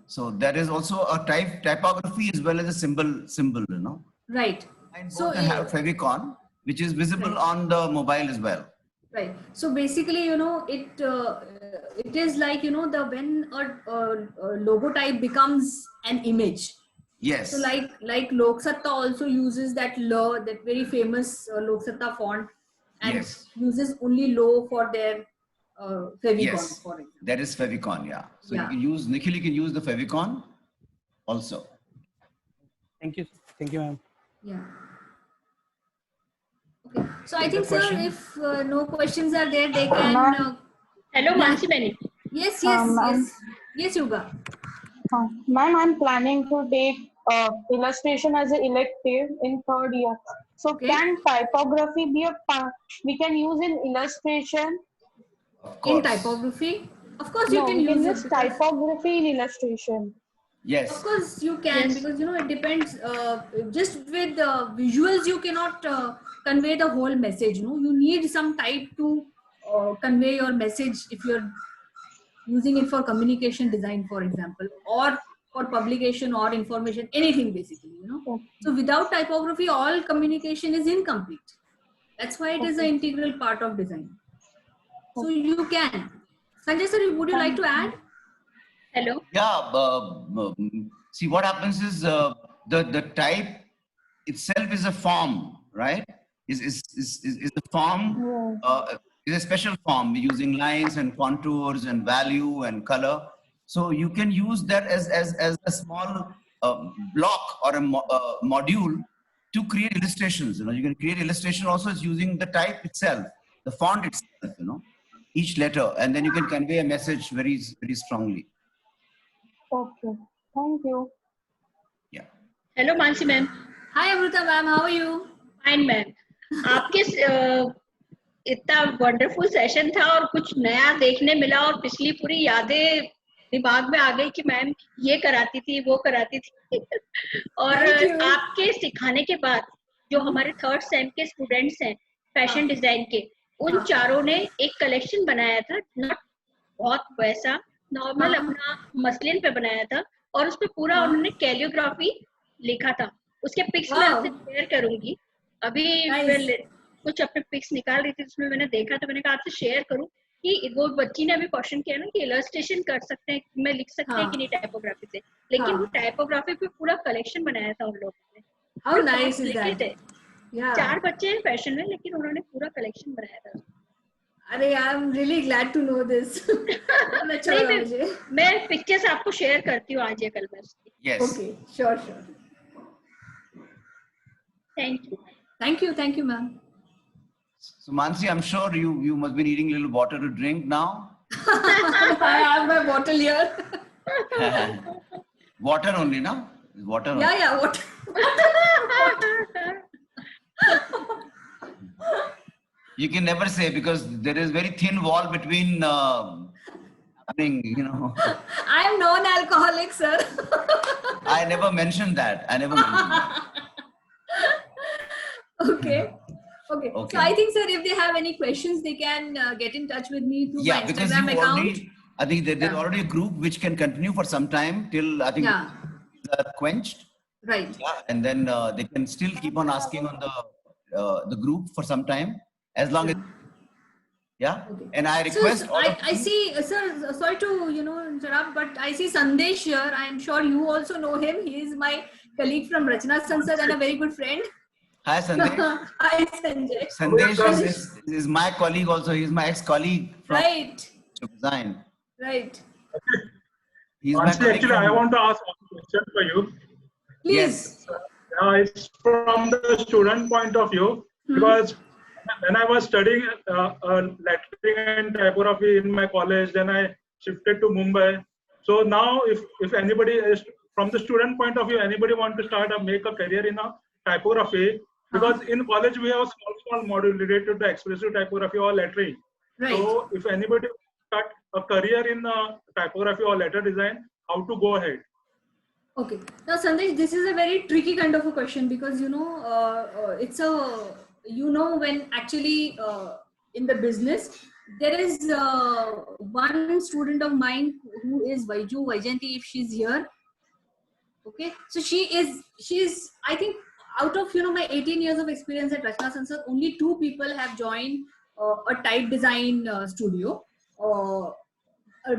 So there is also a typography as well as a symbol, you know. Right. And so they have favicon, which is visible on the mobile as well. Right. So basically, you know, it is like, you know, when a logo type becomes an image. Yes. So like Loksatta also uses that that very famous Loksatta font, and uses only low for their favicon. For example. That is favicon, yeah. So you can use, Nikhil, you can use the favicon also. Thank you, ma'am. Yeah. Okay. So I think, sir, if no questions are there, they can. Hello, Mansi Beni. Yes, Yuga. Ma'am, I'm planning to take illustration as an elective in third year. So can typography be a part we can use in illustration? In typography? Of course you can use it. Typography in illustration. Yes. Of course you can, because, you know, it depends. Just with visuals, you cannot convey the whole message. You know, you need some type to convey your message if you're using it for communication design, for example, or for publication or information, anything basically, you know. So without typography, all communication is incomplete. That's why it is an integral part of design. So you can. Sanjay sir, would you like to add? Hello. Yeah. See, what happens is the type itself is a form, right? Is a form. Is a special form using lines and contours and value and color. So you can use that as a small block or a module to create illustrations. You know, you can create illustration also using the type itself, the font itself. You know, each letter, and then you can convey a message very strongly. Okay, thank you. Yeah. Hello, Mansi ma'am. Hi, Amrita ma'am. How are you? Fine, ma'am. आपके इतना wonderful session था और कुछ नया देखने मिला और पिछली पूरी यादें दिमाग में आ गई कि मैम ये कराती थी, वो कराती थी। और आपके सिखाने के बाद जो हमारे 3rd सेम के स्टूडेंट्स हैं फैशन डिजाइन के, उन चारों ने एक कलेक्शन बनाया था, नॉट बहुत वैसा, नॉर्मल अपना मसलिन पे बनाया था, और उसपे पूरा उन्होंने कैलियोग्राफी लिखा था। उसके पिक्स मैं आपसे शेयर करूंगी। अभी मैं कुछ अपने पिक्स निकाल रही थी, उसमें मैंने देखा तो मैंने कहा आपसे शेयर करूं कि वो बच्ची ने अभी क्वेश्चन किया ना कि इलस्ट्रेशन कर सकते हैं, मैं लिख सकते हैं कि नहीं टाइपोग्राफी से, लेकिन वो टाइपोग्राफी पे पूरा कलेक्शन बनाया था उन लोगों ने। How nice is that? Yeah. 4 बच्चे हैं फैशन में, लेकिन उन्होंने पूरा कलेक्शन बनाया था। अरे I am really glad to know this. अच्छा लगा मुझे। मैं पिक्चर्स आपको शेयर करती हूँ आज या कल में। Yes. Okay, sure. Thank you, ma'am. So Mansi, I'm sure you must be needing a little water to drink now. I have my bottle here. Water only, no? Water. Only. Yeah, water. You can never say, because there is very thin wall between you know. I am non-alcoholic, sir. I never mentioned that. Okay. So I think, sir, if they have any questions, they can get in touch with me through my Instagram account. I think there's already a group which can continue for some time till I think are quenched. Right. Yeah, and then they can still keep on asking on the group for some time, as long as. Yeah. Okay. And I request. So, I see, sir. Sorry to interrupt, but I see Sandesh here. I am sure you also know him. He is my colleague from Rachna Sansad and a very good friend. Hi, Sandesh. Hi, Sanjay. Sandesh is my colleague also. He's my ex-colleague from design. Right. He's actually, I want to ask one question for you. Please. Yes. It's from the student point of view, because when I was studying lettering and typography in my college, then I shifted to Mumbai. So now, if anybody is from the student point of view, anybody want to make a career in a typography, because in college we have a small module related to expressive typography or lettering. Right. So if anybody start a career in typography or letter design, how to go ahead? Okay. Now, Sandesh, this is a very tricky kind of a question, because it's a when actually in the business there is one student of mine who is Vaijanti, if she's here. Okay, so she is I think out of my 18 years of experience at Rachna Sansad, only 2 people have joined a type design studio.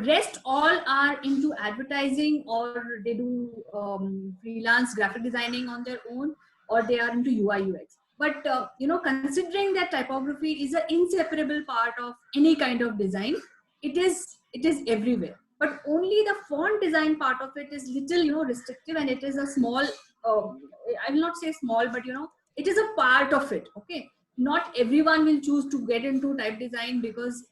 Rest all are into advertising, or they do freelance graphic designing on their own, or they are into UI UX. But considering that typography is an inseparable part of any kind of design, it is everywhere. But only the font design part of it is little restrictive, and it is a small. I will not say small, but it is a part of it. Okay, not everyone will choose to get into type design, because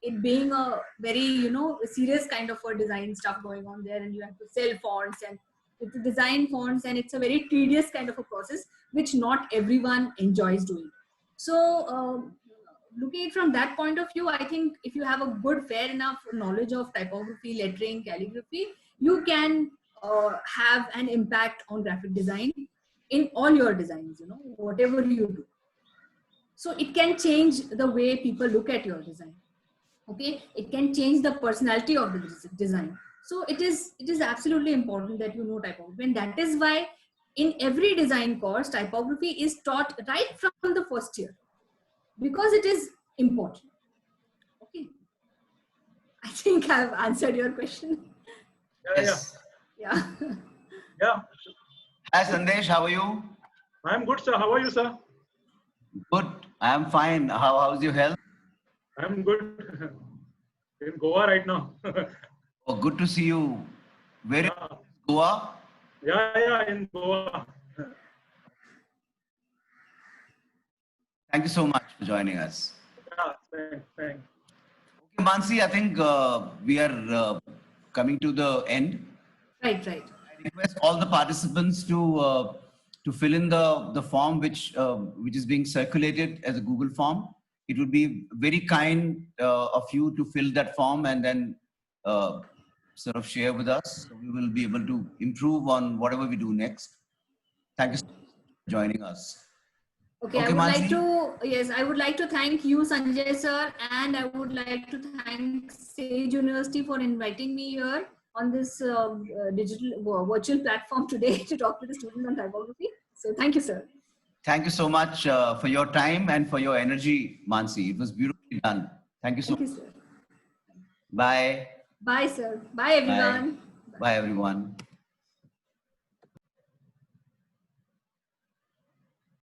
it being a very serious kind of a design stuff going on there, and you have to sell fonts and to design fonts, and it's a very tedious kind of a process which not everyone enjoys doing. So looking at from that point of view, I think if you have a good fair enough knowledge of typography, lettering, calligraphy, you can have an impact on graphic design in all your designs, whatever you do. So it can change the way people look at your design. Okay, it can change the personality of the design. So it is absolutely important that you know typography, and that is why in every design course, typography is taught right from the first year, because it is important. Okay, I think I've answered your question. Yes. Yeah. Yeah. Hi, Sandesh. How are you? I'm good, sir. How are you, sir? Good. I'm fine. How's your health? I'm good. In Goa right now. Oh, good to see you. Where is Goa? Yeah, in Goa. Thank you so much for joining us. Yeah, thanks. Okay, Mansi, I think we are coming to the end. Right. I request all the participants to fill in the form which is being circulated as a Google form. It would be very kind of you to fill that form, and then sort of share with us. So we will be able to improve on whatever we do next. Thank you so much for joining us. Okay, I would like to, yes, I would like to thank you, Sanjay sir, and I would like to thank Sage University for inviting me here on this virtual platform today to talk to the students on typography. So thank you, sir. Thank you so much for your time and for your energy, Mansi. It was beautifully done. Thank you so much. Thank you, sir. Bye. Bye, sir. Bye, everyone. Bye, everyone.